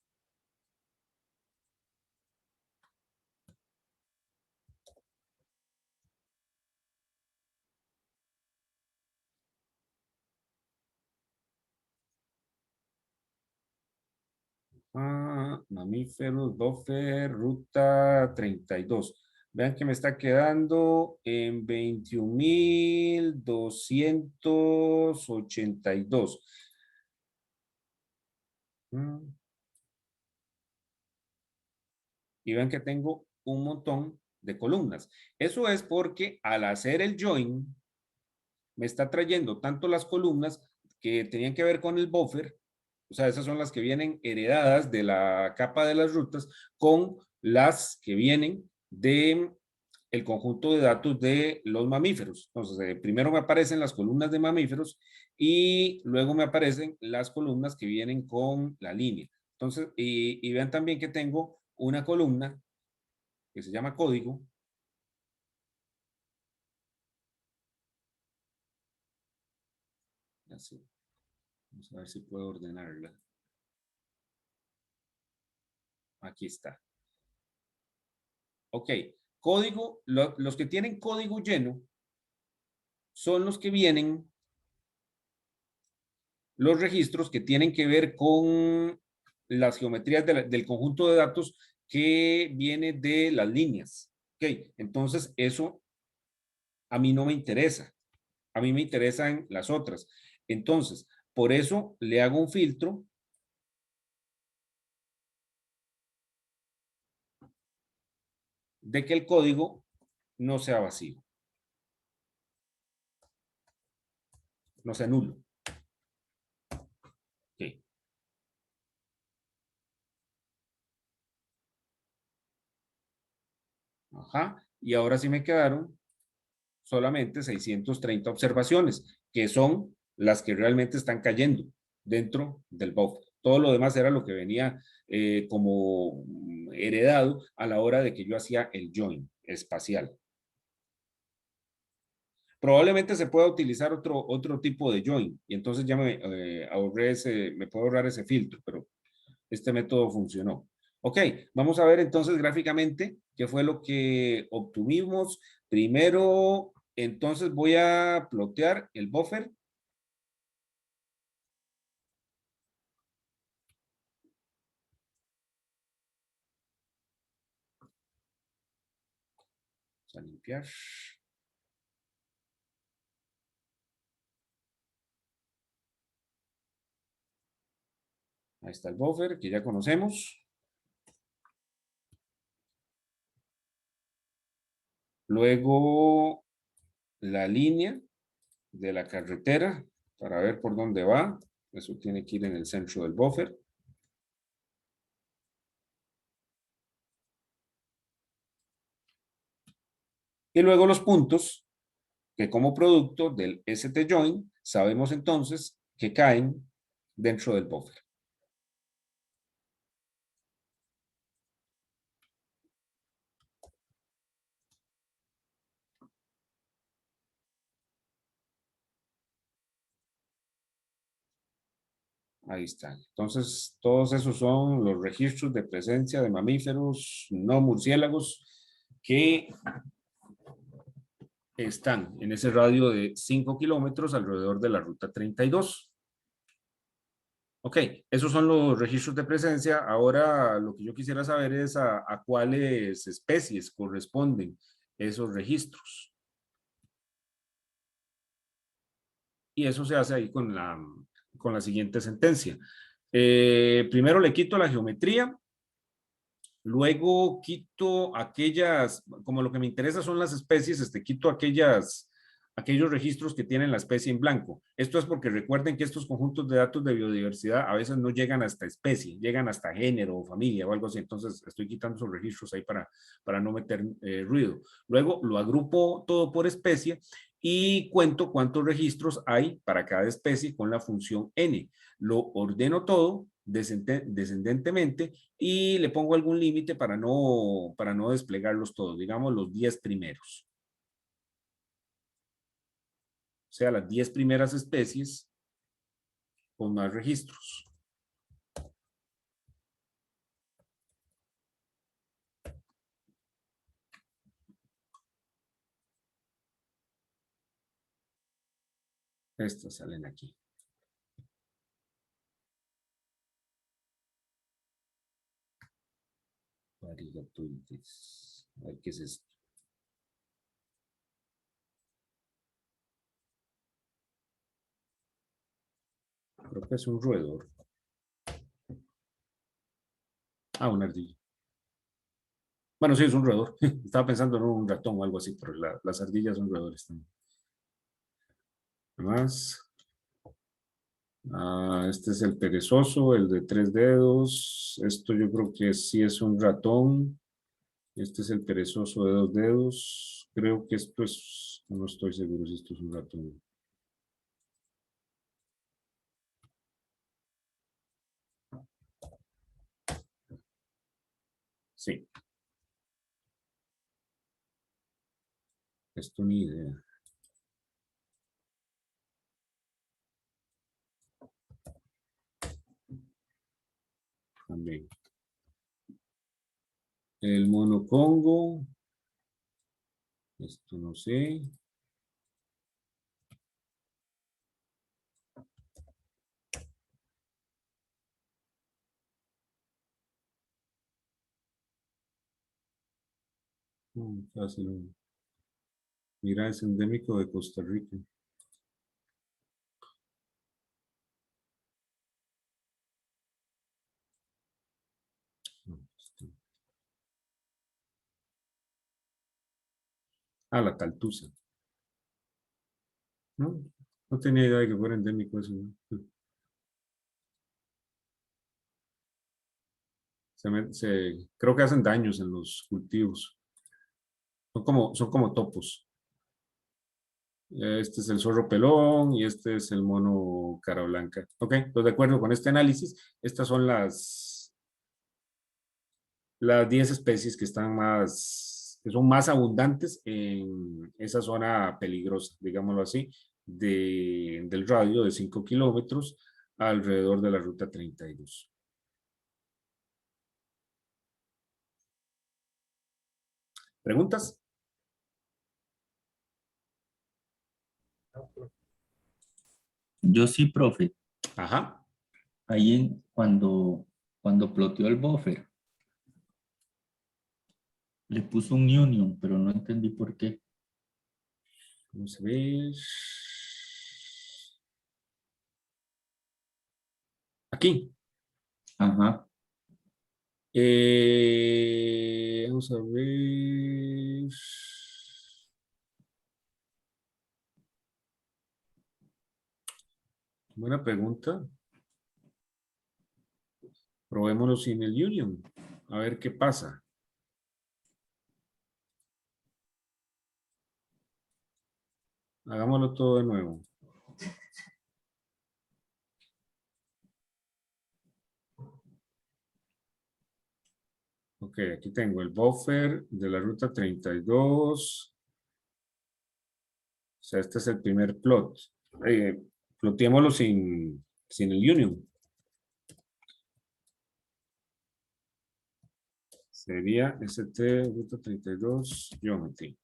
Mamíferos, buffer, ruta 32. Vean que me está quedando en 21,282. Y vean que tengo un montón de columnas. Eso es porque al hacer el join, me está trayendo tanto las columnas que tenían que ver con el buffer, o sea, esas son las que vienen heredadas de la capa de las rutas, con las que vienen de el conjunto de datos de los mamíferos. Entonces, primero me aparecen las columnas de mamíferos y luego me aparecen las columnas que vienen con la línea. Entonces, y vean también que tengo una columna que se llama código. Así. Vamos a ver si puedo ordenarla. Aquí está. Ok, código, los que tienen código lleno son los que vienen, los registros que tienen que ver con las geometrías del conjunto de datos que viene de las líneas. Ok, entonces eso a mí no me interesa. A mí me interesan las otras. Entonces, por eso le hago un filtro de que el código no sea vacío, no sea nulo. Okay. Ajá. Y ahora sí me quedaron solamente 630 observaciones, que son las que realmente están cayendo dentro del buffer. Todo lo demás era lo que venía como heredado a la hora de que yo hacía el join espacial. Probablemente se pueda utilizar otro tipo de join y entonces ya me puedo ahorrar ese filtro, pero este método funcionó. Ok, vamos a ver entonces gráficamente qué fue lo que obtuvimos. Primero, entonces voy a plotear el buffer. Vamos a limpiar. Ahí está el buffer que ya conocemos. Luego la línea de la carretera para ver por dónde va. Eso tiene que ir en el centro del buffer. Y luego los puntos que como producto del ST-join sabemos entonces que caen dentro del buffer. Ahí están. Entonces, todos esos son los registros de presencia de mamíferos no murciélagos que están en ese radio de 5 kilómetros alrededor de la ruta 32. Ok, esos son los registros de presencia. Ahora lo que yo quisiera saber es a cuáles especies corresponden esos registros. Y eso se hace ahí con la siguiente sentencia. Primero le quito la geometría. Luego quito aquellas, como lo que me interesa son las especies, quito aquellos registros que tienen la especie en blanco. Esto es porque recuerden que estos conjuntos de datos de biodiversidad a veces no llegan hasta especie, llegan hasta género o familia o algo así. Entonces estoy quitando esos registros ahí para no meter ruido. Luego lo agrupo todo por especie y cuento cuántos registros hay para cada especie con la función n. Lo ordeno todo descendentemente y le pongo algún límite para no desplegarlos todos, digamos los 10 primeros. O sea, las 10 primeras especies con más registros. Estas salen aquí. Varigatuides. A ver qué es esto. Creo que es un roedor. Ah, una ardilla. Bueno, sí, es un roedor. Estaba pensando en un ratón o algo así, pero las ardillas son roedores también. Más. Este es el perezoso, el de 3 dedos. Esto yo creo que sí es un ratón. Este es el perezoso de 2 dedos. Creo que esto es, no estoy seguro si esto es un ratón. Sí. Esto ni idea. También. El mono Congo. Esto no sé. Fácil. Mira, es endémico de Costa Rica. Ah, la caltusa. No, no tenía idea de que fuera endémico eso, ¿no? Creo que hacen daños en los cultivos. Son como topos. Este es el zorro pelón y este es el mono cara blanca. Ok, pues de acuerdo con este análisis, estas son las 10 especies que que son más abundantes en esa zona peligrosa, digámoslo así, del radio de 5 kilómetros alrededor de la ruta 32. ¿Preguntas? Yo sí, profe. Ajá. Ahí cuando ploteó el buffer, le puso un union, pero no entendí por qué. Vamos a ver. Aquí. Ajá. Vamos a ver. Buena pregunta. Probémoslo sin el union. A ver qué pasa. Hagámoslo todo de nuevo. Ok, aquí tengo el buffer de la ruta 32. O sea, este es el primer plot. Ploteémoslo sin el union. Sería ST ruta 32 geometry.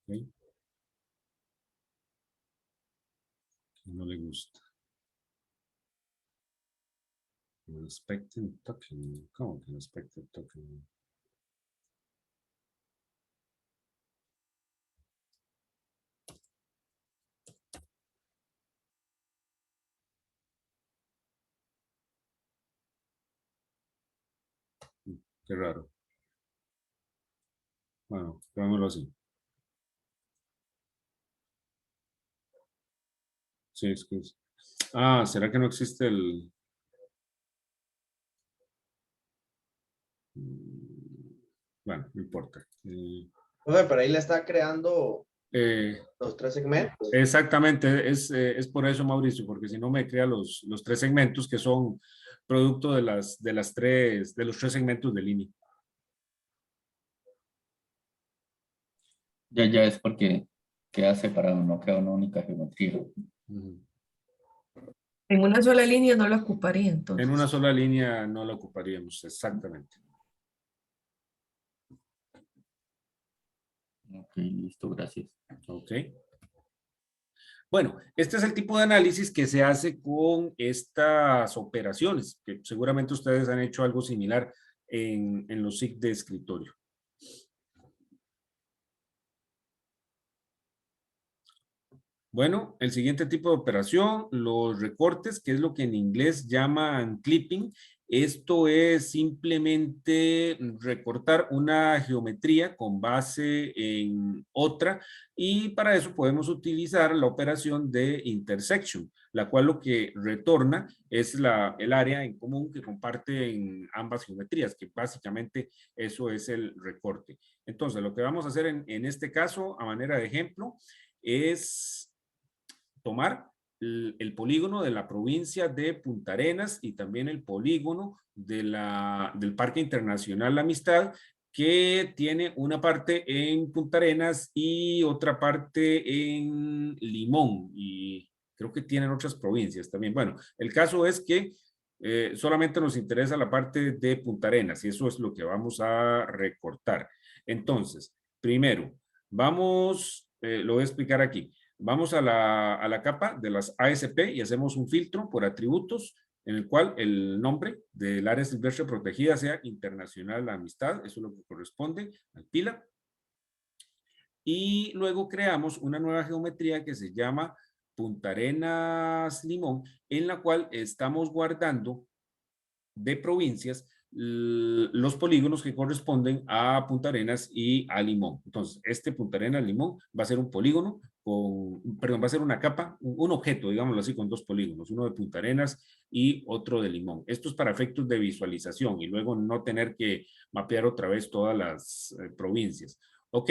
Okay. No le gusta. Unexpected token. ¿Cómo que unexpected token? Qué raro. Bueno, veámoslo así. Sí, es que Ah, ¿será que no existe el... Bueno, no importa. Pero ahí le está creando Eh, los 3 segmentos. exactamente, es por eso, Mauricio, porque si no me crea los 3 segmentos que son producto de los 3 segmentos de línea. Ya es porque queda separado, no queda una única geometría. Ujú. En una sola línea no lo ocuparía En entonces. una sola línea no lo ocuparíamos, exactamente. Ok, listo, gracias. Ok. Bueno, este es el tipo de análisis que se hace con estas operaciones, que seguramente ustedes han hecho algo similar en los SIG de escritorio. Bueno, el siguiente tipo de operación, los recortes, que es lo que en inglés llaman clipping, Esto es simplemente recortar una geometría con base en otra y para eso podemos utilizar la operación de intersection, la cual lo que retorna es el área en común que comparten ambas geometrías, que básicamente eso es el recorte. Entonces, lo que vamos a hacer en este caso, a manera de ejemplo, es tomar el polígono de la provincia de Punta Arenas y también el polígono del Parque Internacional La Amistad, que tiene una parte en Punta Arenas y otra parte en Limón, y creo que tienen otras provincias también. Bueno, el caso es que solamente nos interesa la parte de Punta Arenas y eso es lo que vamos a recortar. Entonces, primero, lo voy a explicar aquí. Vamos a la capa de las ASP y hacemos un filtro por atributos en el cual el nombre del área silvestre protegida sea Internacional La Amistad, eso es lo que corresponde al PILA. Y luego creamos una nueva geometría que se llama Punta Arenas Limón, en la cual estamos guardando de provincias los polígonos que corresponden a Punta Arenas y a Limón. Entonces, este Punta Arenas Limón va a ser un polígono va a ser una capa, un objeto, digámoslo así, con dos polígonos, uno de Punta Arenas y otro de Limón. Esto es para efectos de visualización y luego no tener que mapear otra vez todas las provincias. Ok.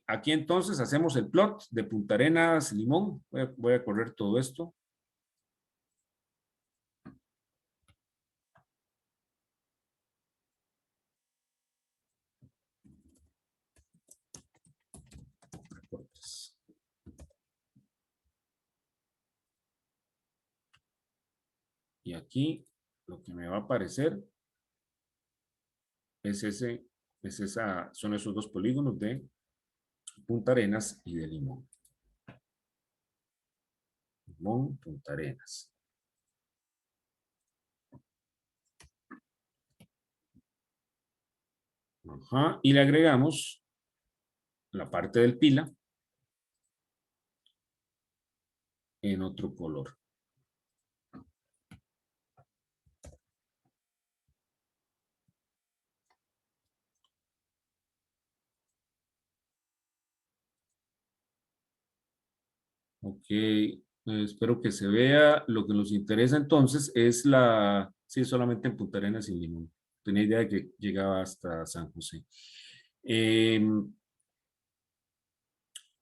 Aquí entonces hacemos el plot de Punta Arenas Limón. Voy a correr todo esto. Y aquí lo que me va a aparecer son esos dos polígonos de Punta Arenas y de Limón. Limón, Punta Arenas. Ajá, y le agregamos la parte del pila en otro color. Ok, espero que se vea. Lo que nos interesa entonces es sí, solamente en Punta Arenas y Limón. Tenía idea de que llegaba hasta San José.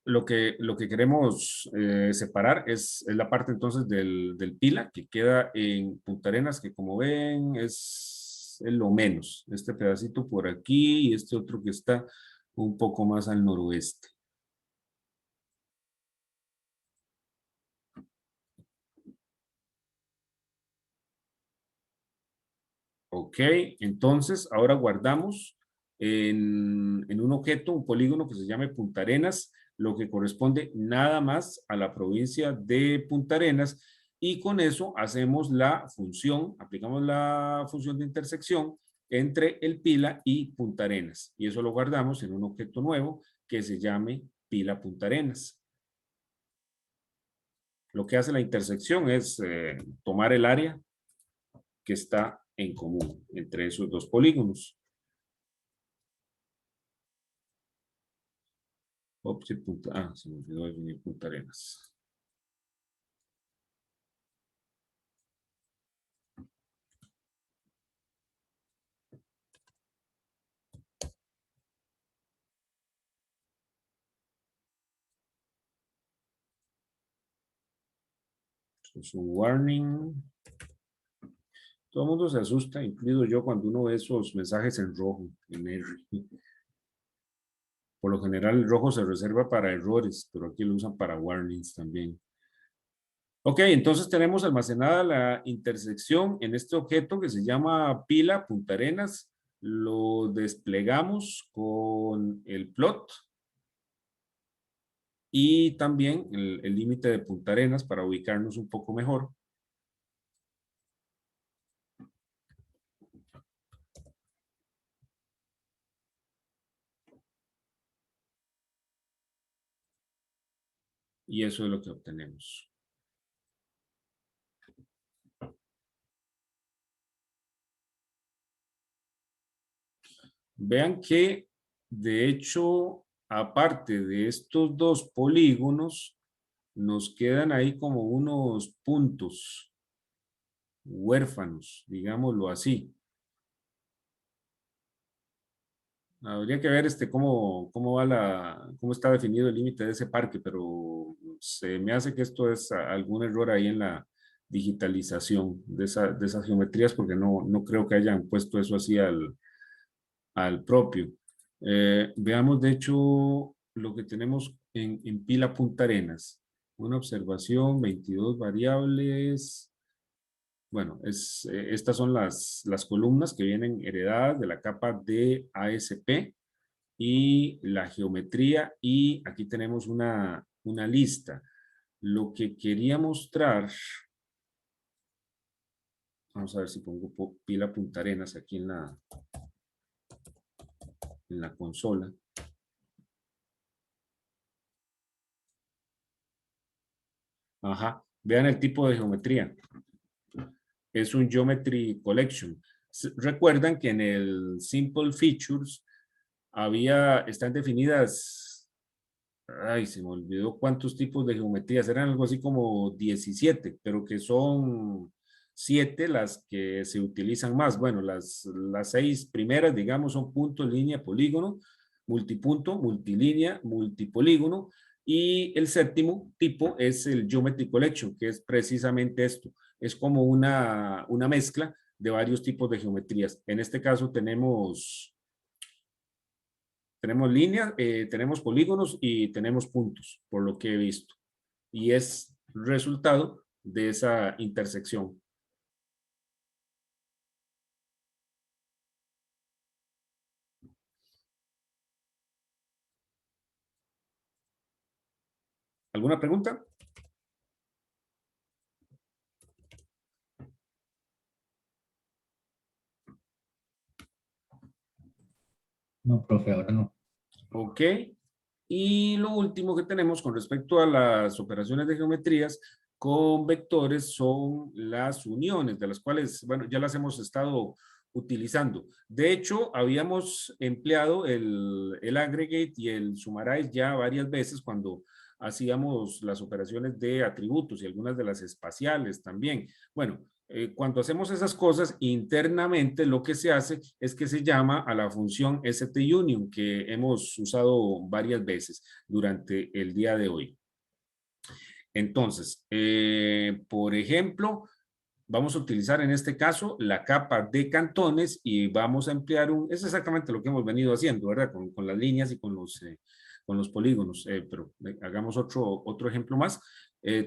Lo que queremos separar es la parte entonces del pila que queda en Punta Arenas, que como ven es lo menos. Este pedacito por aquí y este otro que está un poco más al noroeste. Ok, entonces ahora guardamos en un objeto, un polígono que se llame Punta Arenas, lo que corresponde nada más a la provincia de Punta Arenas y con eso hacemos aplicamos la función de intersección entre el pila y Punta Arenas y eso lo guardamos en un objeto nuevo que se llame pila Punta Arenas. Lo que hace la intersección es tomar el área que está en común entre esos dos polígonos. Object se me olvidó definir Punta Arenas. Es un warning. Todo el mundo se asusta, incluido yo, cuando uno ve esos mensajes en rojo, en R. Por lo general, el rojo se reserva para errores, pero aquí lo usan para warnings también. Ok, entonces tenemos almacenada la intersección en este objeto que se llama pila Punta Arenas. Lo desplegamos con el plot y también el límite de Punta Arenas para ubicarnos un poco mejor. Y eso es lo que obtenemos. Vean que, de hecho, aparte de estos dos polígonos, nos quedan ahí como unos puntos huérfanos, digámoslo así. Habría que ver cómo cómo está definido el límite de ese parque, pero se me hace que esto es algún error ahí en la digitalización de esas geometrías, porque no creo que hayan puesto eso así al propio. Veamos, de hecho, lo que tenemos en pila Punta Arenas. Una observación, 22 variables. Bueno, estas son las columnas que vienen heredadas de la capa de ASP y la geometría, y aquí tenemos una lista. Lo que quería mostrar, vamos a ver si pongo pila Punta Arenas aquí en la consola. Ajá, vean el tipo de geometría. Es un Geometry Collection. Recuerdan que en el Simple Features están definidas, ay, se me olvidó cuántos tipos de geometrías, eran algo así como 17, pero que son 7 las que se utilizan más. Bueno, las 6 primeras, digamos, son punto, línea, polígono, multipunto, multilínea, multipolígono, y el séptimo tipo es el Geometry Collection, que es precisamente esto. Es como una mezcla de varios tipos de geometrías. En este caso tenemos líneas, tenemos polígonos y tenemos puntos, por lo que he visto. Y es resultado de esa intersección. ¿Alguna pregunta? No, profe, ahora no. Ok. Y lo último que tenemos con respecto a las operaciones de geometrías con vectores son las uniones, de las cuales, bueno, ya las hemos estado utilizando. De hecho, habíamos empleado el aggregate y el summarize ya varias veces cuando hacíamos las operaciones de atributos y algunas de las espaciales también. Bueno, cuando hacemos esas cosas, internamente lo que se hace es que se llama a la función stUnion, que hemos usado varias veces durante el día de hoy. Entonces, por ejemplo, vamos a utilizar en este caso la capa de cantones y vamos a emplear es exactamente lo que hemos venido haciendo, ¿verdad? Con las líneas y con los polígonos, pero hagamos otro ejemplo más.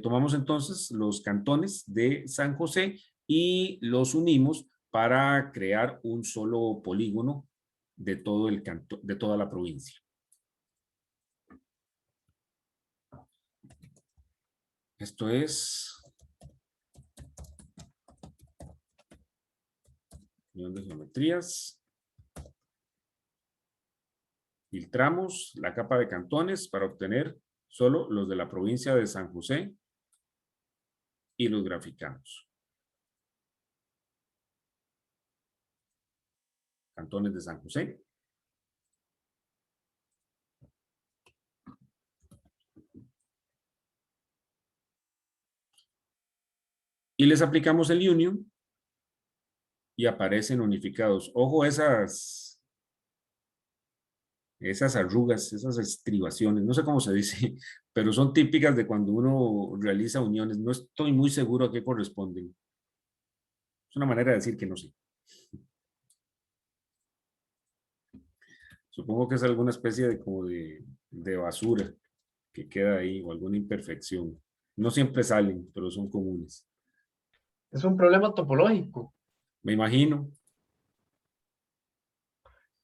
Tomamos entonces los cantones de San José y los unimos para crear un solo polígono de todo de toda la provincia. Esto es unión de geometrías. Filtramos la capa de cantones para obtener solo los de la provincia de San José y los graficamos. Cantones de San José. Y les aplicamos el union y aparecen unificados. Ojo esas arrugas, esas estribaciones, no sé cómo se dice, pero son típicas de cuando uno realiza uniones. No estoy muy seguro a qué corresponden. Es una manera de decir que no sé. Supongo que es alguna especie de basura que queda ahí o alguna imperfección. No siempre salen, pero son comunes. Es un problema topológico. Me imagino.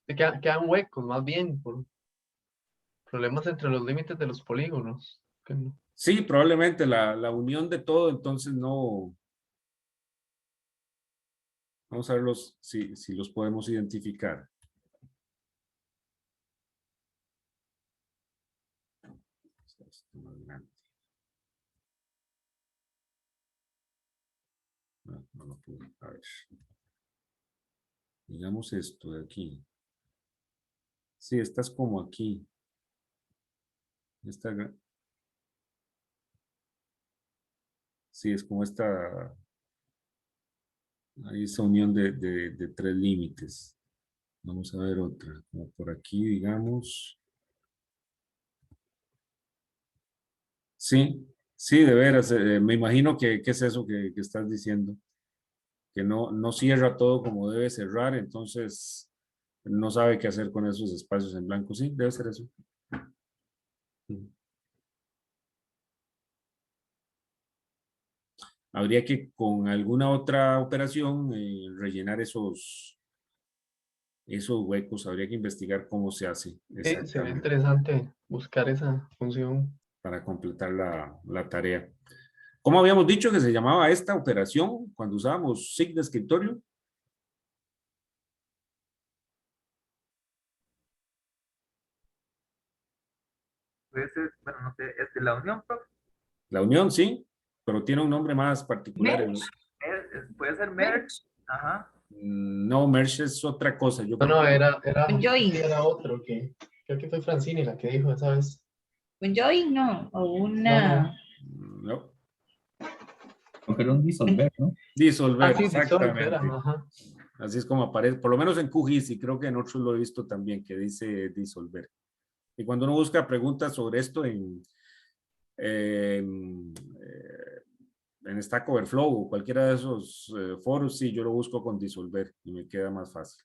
Quedan huecos, más bien, por problemas entre los límites de los polígonos. Sí, probablemente la unión de todo, entonces no. Vamos a ver si los podemos identificar. No lo pude. A ver. Digamos esto de aquí. Sí, estás como aquí. Sí, es como esta, hay esa unión de tres límites. Vamos a ver otra, como por aquí, digamos. Sí, sí, de veras, me imagino que es eso que estás diciendo, que no cierra todo como debe cerrar, entonces no sabe qué hacer con esos espacios en blanco. Sí, debe ser eso. Habría que con alguna otra operación rellenar esos huecos, habría que investigar cómo se hace Sí, sería exactamente interesante buscar esa función. para completar la tarea. ¿Cómo habíamos dicho que se llamaba esta operación cuando usábamos SIG de escritorio? Puede ser, bueno, no sé, la unión, profe. La unión, sí, pero tiene un nombre más particular. Merge. Puede ser merge. Ajá. No, merge es otra cosa. Yo No, creo no, que Un join. sí, era otro que creo que fue Francini la que dijo esa vez. Un join, no. O No, una. no. Aunque era un disolver, ¿no? Disolver, sí, Dissolve era, exactamente. ajá. Así es como aparece, por lo menos en QGIS, y creo que en otros lo he visto también, que dice disolver. Y cuando uno busca preguntas sobre esto en, en Stack Overflow o cualquiera de esos foros, sí, yo lo busco con disolver y me queda más fácil.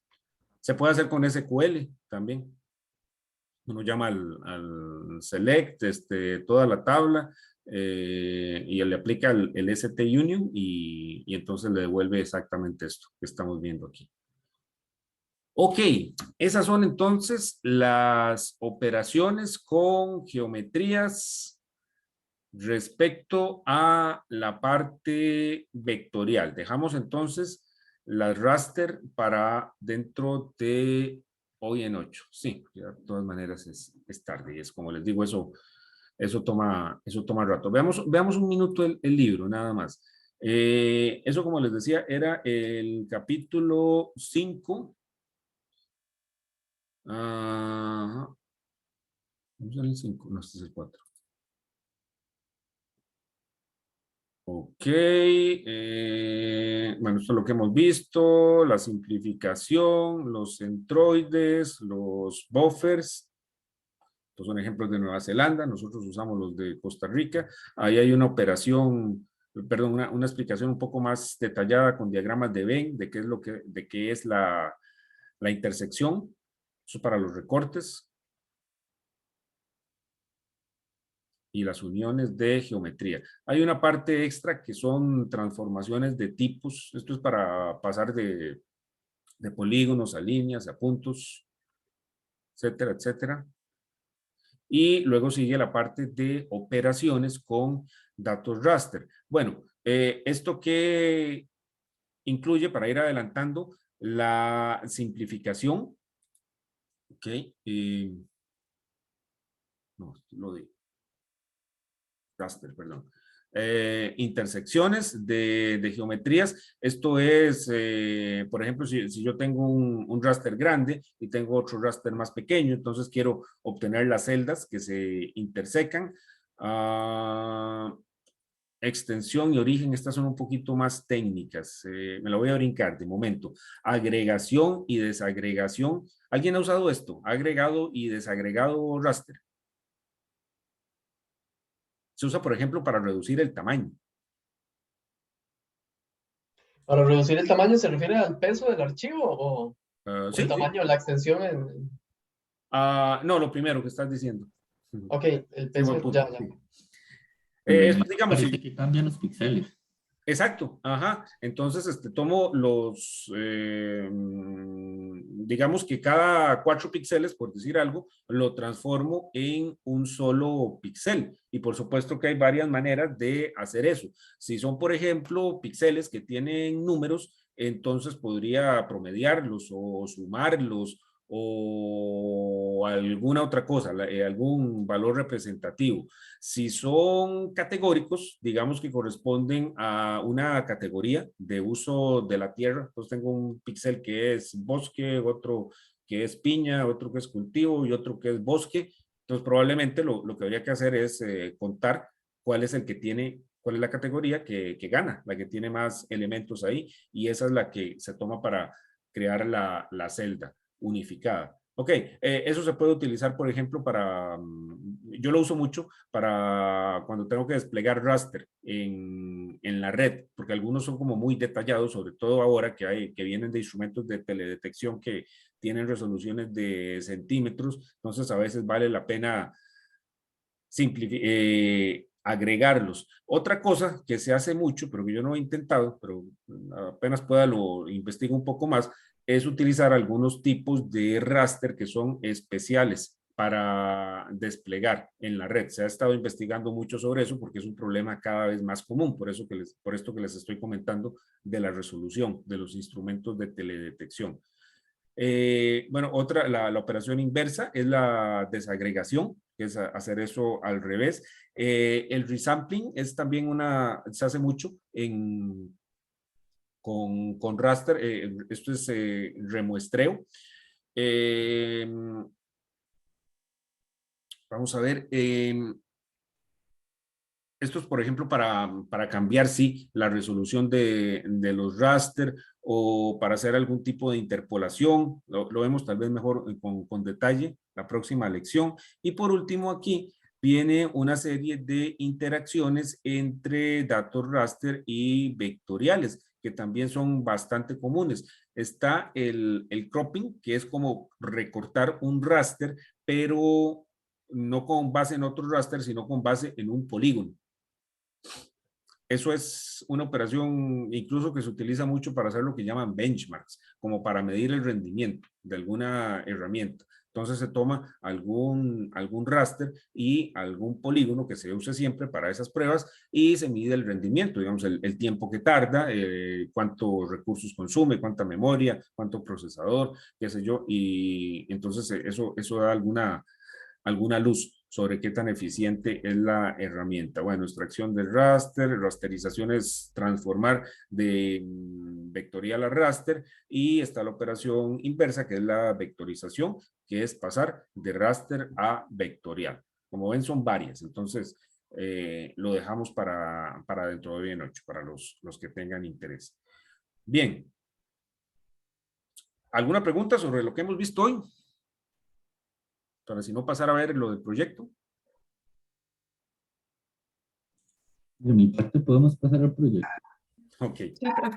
Se puede hacer con SQL también. Uno llama al select, toda la tabla, y le aplica el ST union y entonces le devuelve exactamente esto que estamos viendo aquí. Ok, esas son entonces las operaciones con geometrías respecto a la parte vectorial. Dejamos entonces las raster para dentro de hoy en 8. Sí, de todas maneras es tarde y es como les digo, eso toma rato. Veamos un minuto el libro, nada más. Eso, como les decía, era el capítulo 5. Ajá. Vamos a ver el 5, no, este es el 4. Ok, bueno, esto es lo que hemos visto, la simplificación, los centroides, los buffers. Estos son ejemplos de Nueva Zelanda, nosotros usamos los de Costa Rica. Ahí hay una operación, perdón, una explicación un poco más detallada con diagramas de Venn, de qué es la intersección. Eso para los recortes. Y las uniones de geometría. Hay una parte extra que son transformaciones de tipos. Esto es para pasar de polígonos a líneas, a puntos, etcétera, etcétera. Y luego sigue la parte de operaciones con datos raster. Bueno, esto que incluye, para ir adelantando, la simplificación. Ok. No, lo de raster, perdón. Intersecciones de geometrías. Esto es, por ejemplo, si yo tengo un raster grande y tengo otro raster más pequeño, entonces quiero obtener las celdas que se intersecan. Extensión y origen, estas son un poquito más técnicas. Me la voy a brincar de momento. Agregación y desagregación. ¿Alguien ha usado esto? Agregado y desagregado raster. Se usa, por ejemplo, para reducir el tamaño. Para reducir el tamaño, ¿se refiere al peso del archivo o el Sí, sí. tamaño de la extensión? No, lo primero que estás diciendo. Ok, el Sí, buen peso, punto. ya. Sí. En realidad Digamos, parece sí. que cambian los píxeles. Exacto, ajá. Entonces, tomo digamos que cada 4 píxeles, por decir algo, lo transformo en un solo píxel. Y por supuesto que hay varias maneras de hacer eso. Si son, por ejemplo, píxeles que tienen números, entonces podría promediarlos o sumarlos o alguna otra cosa, algún valor representativo. Si son categóricos, digamos que corresponden a una categoría de uso de la tierra. Entonces tengo un píxel que es bosque, otro que es piña, otro que es cultivo y otro que es bosque. Entonces probablemente lo que habría que hacer es contar cuál es el que tiene, cuál es la categoría que gana, la que tiene más elementos ahí, y esa es la que se toma para crear la celda unificada. Ok, eso se puede utilizar, por ejemplo, para, yo lo uso mucho para cuando tengo que desplegar raster en la red, porque algunos son como muy detallados, sobre todo ahora que vienen de instrumentos de teledetección que tienen resoluciones de centímetros, entonces a veces vale la pena agregarlos. Otra cosa que se hace mucho, pero que yo no he intentado, pero apenas pueda lo investigo un poco más, es utilizar algunos tipos de raster que son especiales para desplegar en la red. Se ha estado investigando mucho sobre eso porque es un problema cada vez más común, por esto que les estoy comentando de la resolución de los instrumentos de teledetección. Bueno, la operación inversa es la desagregación, que es hacer eso al revés. El resampling es también se hace mucho con raster, esto es remuestreo. Vamos a ver, esto es, por ejemplo, para cambiar, sí, la resolución de los raster o para hacer algún tipo de interpolación. Lo vemos tal vez mejor con detalle la próxima lección. Y por último, aquí viene una serie de interacciones entre datos raster y vectoriales, que también son bastante comunes. Está el cropping, que es como recortar un raster, pero no con base en otro raster, sino con base en un polígono. Eso es una operación incluso que se utiliza mucho para hacer lo que llaman benchmarks, como para medir el rendimiento de alguna herramienta. Entonces se toma algún raster y algún polígono que se use siempre para esas pruebas y se mide el rendimiento, digamos, el tiempo que tarda, cuántos recursos consume, cuánta memoria, cuánto procesador, qué sé yo, y entonces eso da alguna luz sobre qué tan eficiente es la herramienta. Bueno, extracción de raster, rasterización es transformar de vectorial a raster, y está la operación inversa, que es la vectorización, que es pasar de raster a vectorial. Como ven, son varias, entonces lo dejamos para dentro de bien 8, para los que tengan interés. Bien. ¿Alguna pregunta sobre lo que hemos visto hoy? Para si no pasar a ver lo del proyecto. De mi parte podemos pasar al proyecto. Ok. Sí, profe.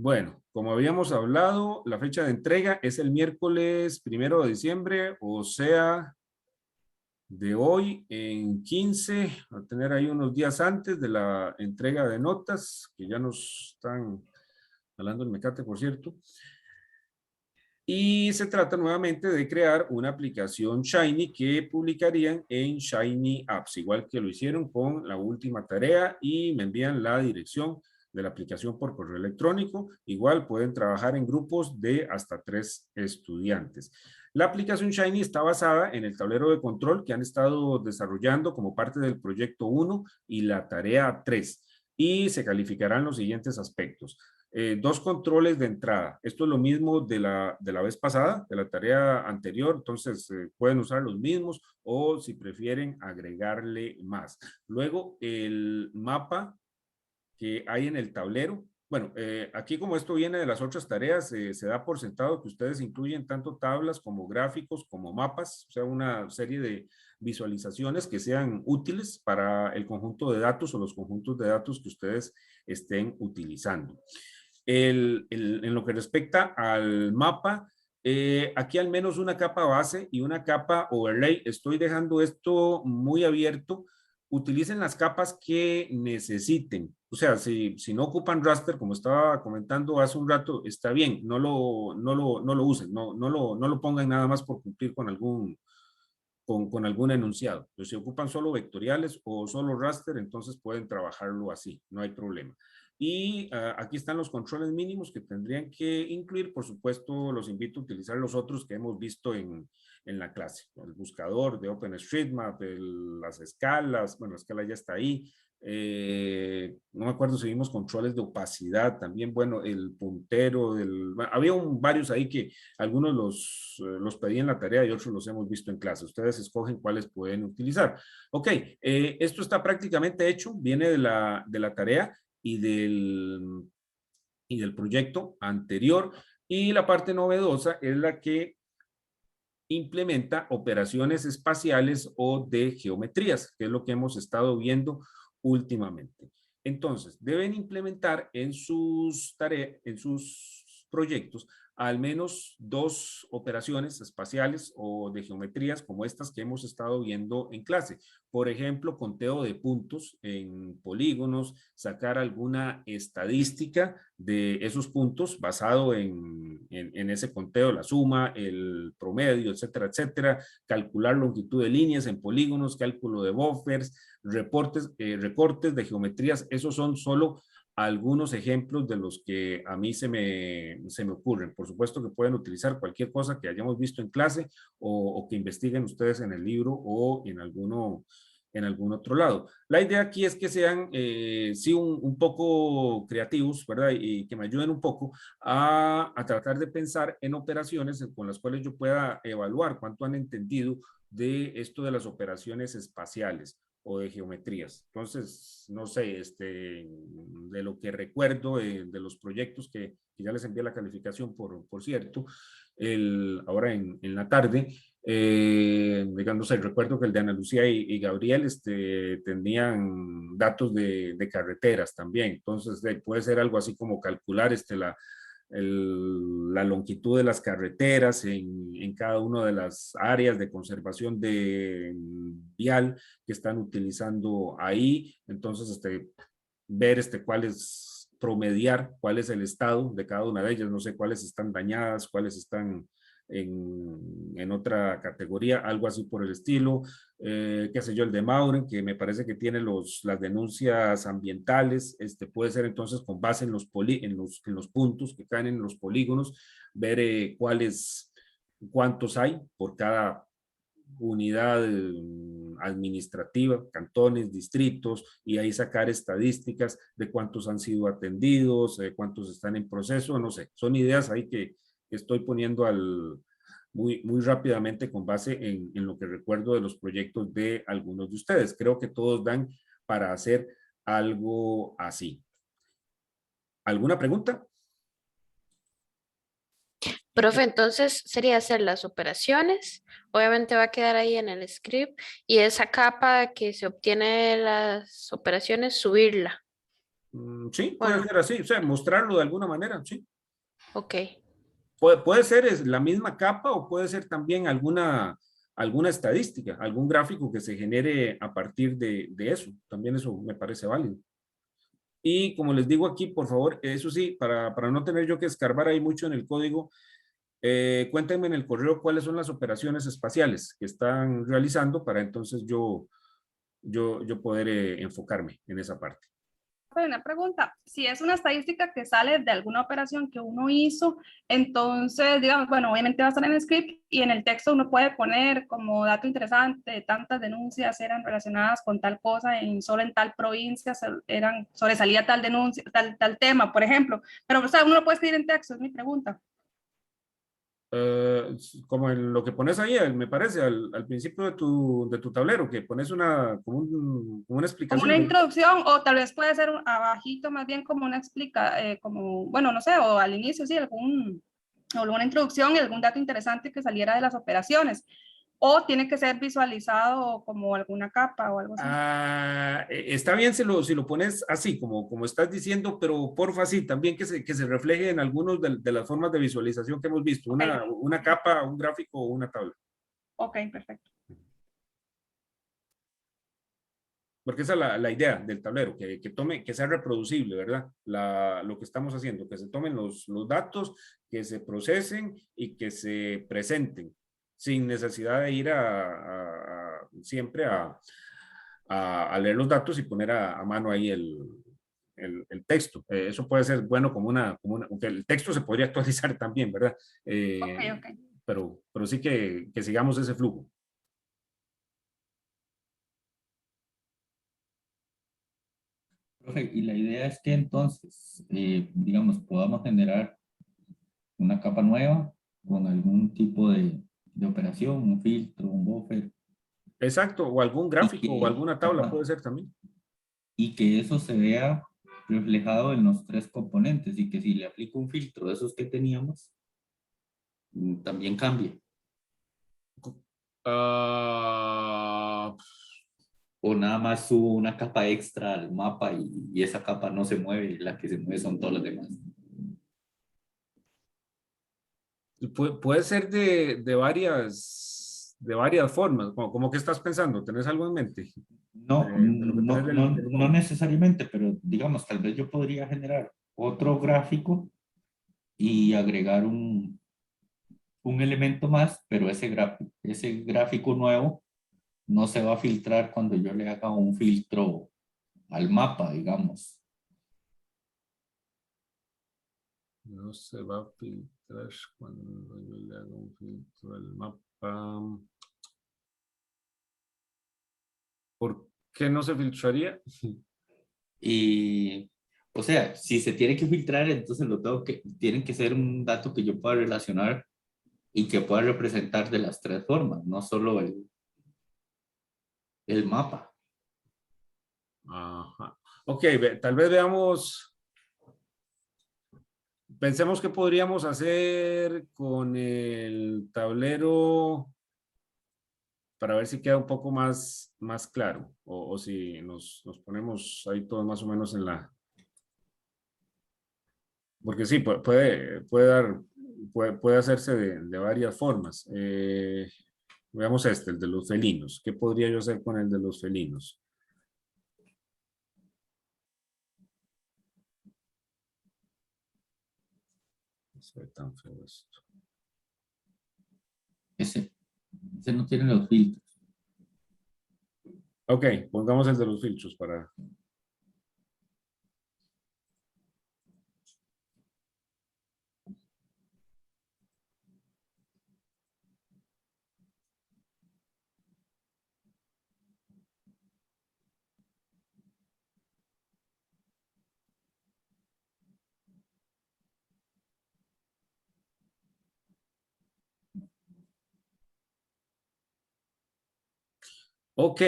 Bueno, como habíamos hablado, la fecha de entrega es el miércoles 1 de diciembre, o sea, de hoy en 15, a tener ahí unos días antes de la entrega de notas, que ya nos están hablando el mecate, por cierto. Y se trata nuevamente de crear una aplicación Shiny que publicarían en Shiny Apps, igual que lo hicieron con la última tarea, y me envían la dirección de la aplicación por correo electrónico. Igual pueden trabajar en grupos de hasta 3 estudiantes. La aplicación Shiny está basada en el tablero de control que han estado desarrollando como parte del proyecto 1 y la tarea 3, y se calificarán los siguientes aspectos. 2 controles de entrada. Esto es lo mismo de la vez pasada, de la tarea anterior, entonces pueden usar los mismos o si prefieren agregarle más. Luego el mapa que hay en el tablero. Bueno, aquí como esto viene de las otras tareas, se da por sentado que ustedes incluyen tanto tablas como gráficos como mapas, o sea, una serie de visualizaciones que sean útiles para el conjunto de datos o los conjuntos de datos que ustedes estén utilizando. En lo que respecta al mapa, aquí al menos una capa base y una capa overlay. Estoy dejando esto muy abierto utilicen las capas que necesiten. O sea, si no ocupan raster, como estaba comentando hace un rato, está bien, no lo usen, no lo pongan nada más por cumplir con algún enunciado. Entonces, si ocupan solo vectoriales o solo raster, entonces pueden trabajarlo así, no hay problema. Y aquí están los controles mínimos que tendrían que incluir. Por supuesto, los invito a utilizar los otros que hemos visto en la clase. El buscador de OpenStreetMap, las escalas, bueno, la escala ya está ahí. No me acuerdo si vimos controles de opacidad también, bueno, el puntero, había varios ahí que algunos los pedí en la tarea y otros los hemos visto en clase. Ustedes escogen cuáles pueden utilizar. Ok, esto está prácticamente hecho, viene de la tarea y del proyecto anterior, y la parte novedosa es la que implementa operaciones espaciales o de geometrías, que es lo que hemos estado viendo últimamente. Entonces, deben implementar en sus tareas, en sus proyectos, al menos 2 operaciones espaciales o de geometrías como estas que hemos estado viendo en clase. Por ejemplo, conteo de puntos en polígonos, sacar alguna estadística de esos puntos basado en ese conteo, la suma, el promedio, etcétera, etcétera, calcular longitud de líneas en polígonos, cálculo de buffers, recortes de geometrías. Esos son solo algunos ejemplos de los que a mí se me ocurren. Por supuesto que pueden utilizar cualquier cosa que hayamos visto en clase o que investiguen ustedes en el libro o en algún otro lado. La idea aquí es que sean, sí, un poco creativos, ¿verdad? Y que me ayuden un poco a tratar de pensar en operaciones con las cuales yo pueda evaluar cuánto han entendido de esto de las operaciones espaciales o de geometrías. Entonces, no sé, de lo que recuerdo de los proyectos que ya les envié la calificación, por cierto, ahora en la tarde, digamos, recuerdo que el de Ana Lucía y Gabriel tenían datos de carreteras también. Entonces, puede ser algo así como calcular la longitud de las carreteras en cada una de las áreas de conservación de vial que están utilizando ahí. Entonces, ver promediar cuál es el estado de cada una de ellas. No sé cuáles están dañadas, cuáles están en otra categoría, algo así por el estilo. Qué sé yo, el de Mauren, que me parece que tiene las denuncias ambientales, puede ser entonces con base en los puntos que caen en los polígonos, ver cuántos hay por cada unidad administrativa, cantones, distritos, y ahí sacar estadísticas de cuántos han sido atendidos, cuántos están en proceso, no sé, son ideas ahí que estoy poniendo muy rápidamente con base en lo que recuerdo de los proyectos de algunos de ustedes. Creo que todos dan para hacer algo así. ¿Alguna pregunta? Profe, entonces sería hacer las operaciones, obviamente va a quedar ahí en el script, y esa capa que se obtiene de las operaciones, subirla. Sí, puede Bueno, ser así, o sea, mostrarlo de alguna manera, sí. ok. Puede ser la misma capa o puede ser también alguna estadística, algún gráfico que se genere a partir de eso. También eso me parece válido. Y como les digo aquí, por favor, eso sí, para no tener yo que escarbar ahí mucho en el código, cuéntenme en el correo cuáles son las operaciones espaciales que están realizando para entonces yo poder enfocarme en esa parte. Una pregunta, si es una estadística que sale de alguna operación que uno hizo, entonces, digamos, bueno, obviamente va a estar en el script y en el texto uno puede poner como dato interesante, tantas denuncias eran relacionadas con tal cosa, solo en tal provincia sobresalía tal denuncia, tal tema, por ejemplo, pero o sea, uno lo puede escribir en texto, es mi pregunta. Como en lo que pones ahí, me parece, al principio de tu tablero, que pones como una explicación. Como una introducción, o tal vez puede ser abajito, más bien como una como, bueno, no sé, o al inicio, sí, alguna introducción y algún dato interesante que saliera de las operaciones. O tiene que ser visualizado como alguna capa o algo así. Está bien si lo pones así, como estás diciendo, pero porfa, sí, también que se refleje en algunos de las formas de visualización que hemos visto, una capa, un gráfico o una tabla. Ok, perfecto. Porque esa es la idea del tablero, que sea reproducible, ¿verdad? Lo que estamos haciendo, que se tomen los datos, que se procesen y que se presenten, sin necesidad de ir siempre a leer los datos y poner a mano ahí el texto. Eso puede ser bueno aunque el texto se podría actualizar también, ¿verdad? Ok, ok. Pero sí que sigamos ese flujo. Profe, y la idea es que entonces, digamos, podamos generar una capa nueva con algún tipo de operación, un filtro, un buffer, Exacto, o algún y gráfico o que, alguna tabla ajá, puede ser también. y que eso se vea reflejado en los tres componentes y que si le aplico un filtro de esos que teníamos, también cambie. Ah, O nada más subo una capa extra al mapa y esa capa no se mueve, la que se mueve son todas las demás. puede ser de varias formas. Como que estás pensando, ¿tenés algo en mente? No, De lo que tenés del no juego. necesariamente, pero digamos, tal vez yo podría generar otro gráfico y agregar un elemento más, pero ese gráfico nuevo no se va a filtrar cuando yo le haga un filtro al mapa, digamos. No se va a filtrar cuando yo le haga un filtro al mapa. ¿Por qué no se filtraría? Y, o sea, si se tiene que filtrar, entonces tienen que ser un dato que yo pueda relacionar y que pueda representar de las tres formas, no solo el mapa. Ajá. Ok, tal vez veamos, pensemos qué podríamos hacer con el tablero para ver si queda un poco más claro o si nos ponemos ahí todos más o menos porque sí, puede hacerse de varias formas. Veamos el de los felinos. ¿Qué podría yo hacer con el de los felinos? No se ve tan feo esto. Ese, ese no tiene los filtros. Ok, pongamos el de los filtros para... Ok,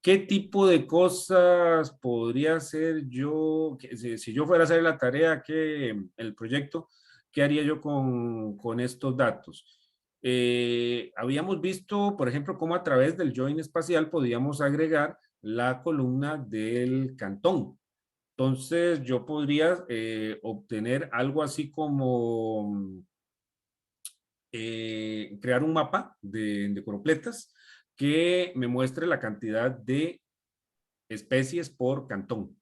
¿qué tipo de cosas podría hacer yo, si yo fuera a hacer la tarea, el proyecto, qué haría yo con estos datos? Habíamos visto, por ejemplo, cómo a través del join espacial podíamos agregar la columna del cantón. Entonces, yo podría obtener algo así como crear un mapa de coropletas que me muestre la cantidad de especies por cantón.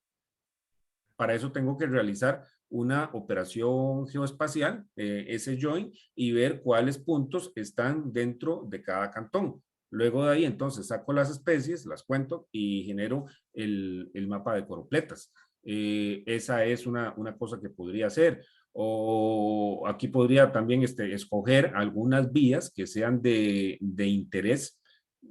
Para eso tengo que realizar una operación geoespacial, ese join, y ver cuáles puntos están dentro de cada cantón. Luego de ahí, entonces, saco las especies, las cuento y genero el mapa de coropletas. Esa es una cosa que podría hacer. O aquí podría también escoger algunas vías que sean de interés,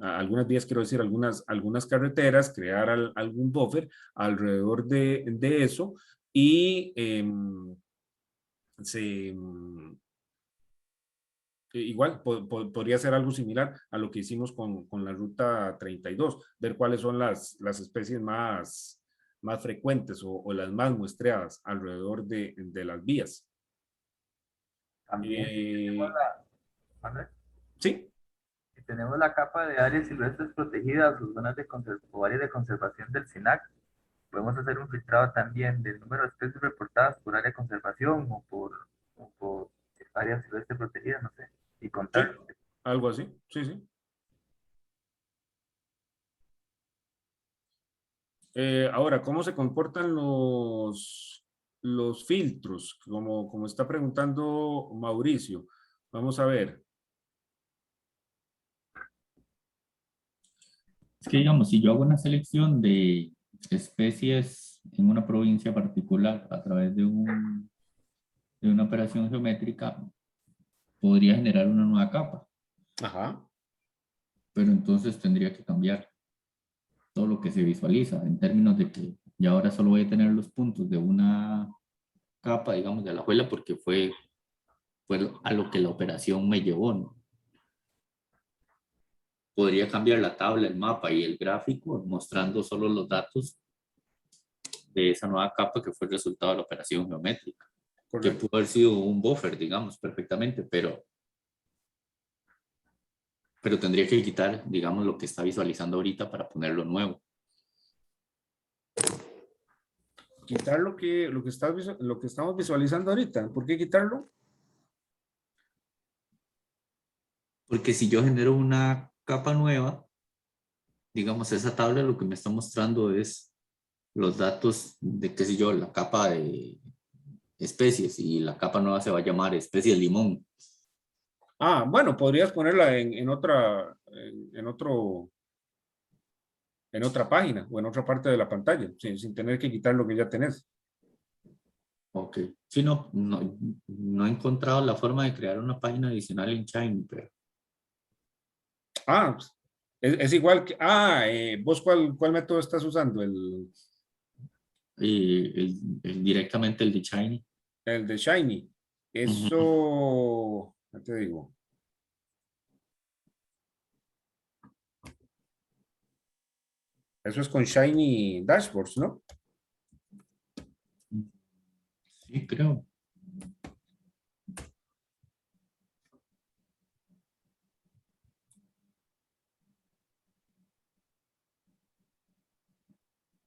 algunas vías, quiero decir, algunas carreteras, crear algún buffer alrededor de eso y se, igual podría ser algo similar a lo que hicimos con la ruta 32, ver cuáles son las especies más frecuentes o las más muestreadas alrededor de las vías. También si tenemos Manuel, Sí, si tenemos la capa de áreas silvestres protegidas o zonas o áreas de conservación del SINAC, podemos hacer un filtrado también del número de especies reportadas por área de conservación o por área silvestre protegida, no sé, y sí, contar. algo así, sí, sí. Ahora, ¿cómo se comportan los filtros? Como está preguntando Mauricio. Vamos a ver. Es que digamos, si yo hago una selección de especies en una provincia particular a través de una operación geométrica, podría generar una nueva capa, Ajá. pero entonces tendría que cambiar todo lo que se visualiza en términos de que ya ahora solo voy a tener los puntos de una capa, digamos, de la abuela, porque fue a lo que la operación me llevó, ¿no? Podría cambiar la tabla, el mapa y el gráfico mostrando solo los datos de esa nueva capa que fue el resultado de la operación geométrica, que Correcto. pudo haber sido un buffer, digamos, perfectamente, pero tendría que quitar, digamos, lo que está visualizando ahorita para ponerlo nuevo. Quitar lo que estamos visualizando ahorita. ¿Por qué quitarlo? Porque si yo genero una capa nueva, digamos, esa tabla lo que me está mostrando es los datos de, qué sé yo, la capa de especies y la capa nueva se va a llamar especies limón. Ah, bueno, podrías ponerla en otra página o en otra parte de la pantalla, sin tener que quitar lo que ya tenés. Ok. Sí, no he encontrado la forma de crear una página adicional en Shiny, pero Ah, pues, es igual que, ¿vos cuál método estás usando? directamente el de Shiny. El de Shiny. Ujú. Eso, ya te digo. Eso es con Shiny Dashboards, ¿no? Sí, creo.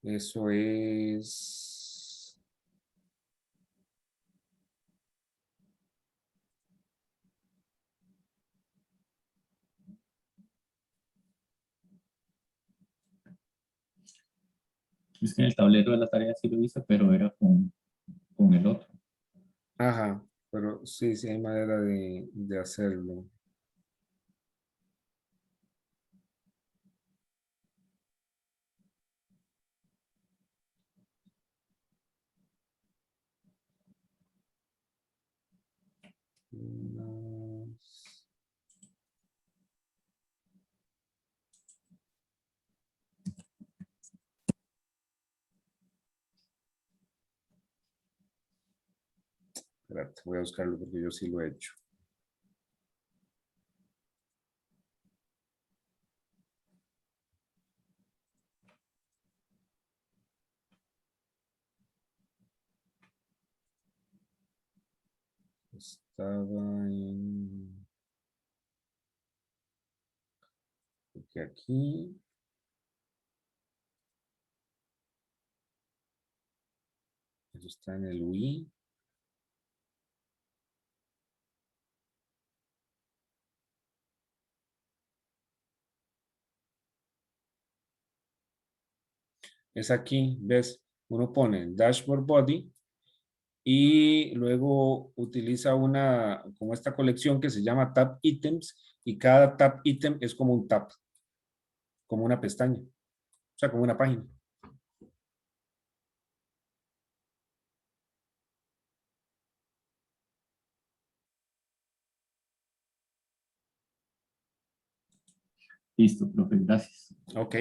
Eso es. Es que en el tablero de la tarea sí lo hice, pero era con el otro. Ajá, pero sí, sí hay manera de hacerlo. Espérate, voy a buscarlo porque yo sí lo he hecho. Estaba en. Porque aquí. Eso está en el Wii. Es aquí, ¿ves? Uno pone Dashboard Body y luego utiliza como esta colección que se llama Tab Items y cada Tab Item es como un tab, como una pestaña, o sea, como una página. Listo, profe, gracias. Ok.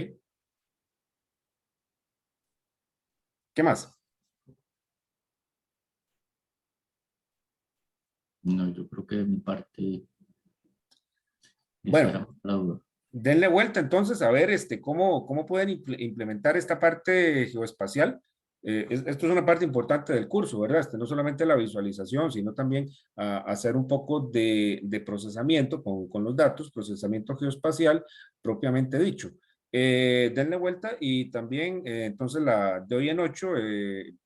¿Qué más? No, yo creo que de mi parte, esa Bueno, era la duda. denle vuelta entonces a ver cómo pueden implementar esta parte geoespacial. Esto es una parte importante del curso, ¿verdad? No solamente la visualización, sino también hacer un poco de procesamiento con los datos, procesamiento geoespacial propiamente dicho. Denle vuelta y también entonces de hoy en 8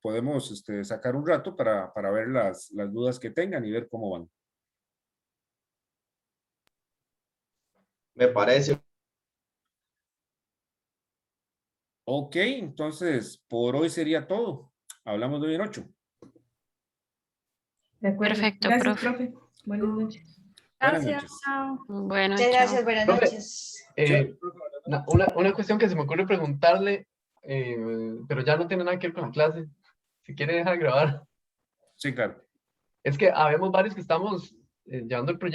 podemos sacar un rato para ver las dudas que tengan y ver cómo van. Me parece. Ok, entonces por hoy sería todo. Hablamos de hoy en 8. De acuerdo. Perfecto, Gracias, profe. profe. Buenas noches. Buenas Gracias. noches. Chao. Bueno, Muchas chao. gracias, buenas Profe, noches. una cuestión que se me ocurre preguntarle, pero ya no tiene nada que ver con la clase. Si quiere dejar de grabar. Sí, claro. Es que habemos varios que estamos llevando el proyecto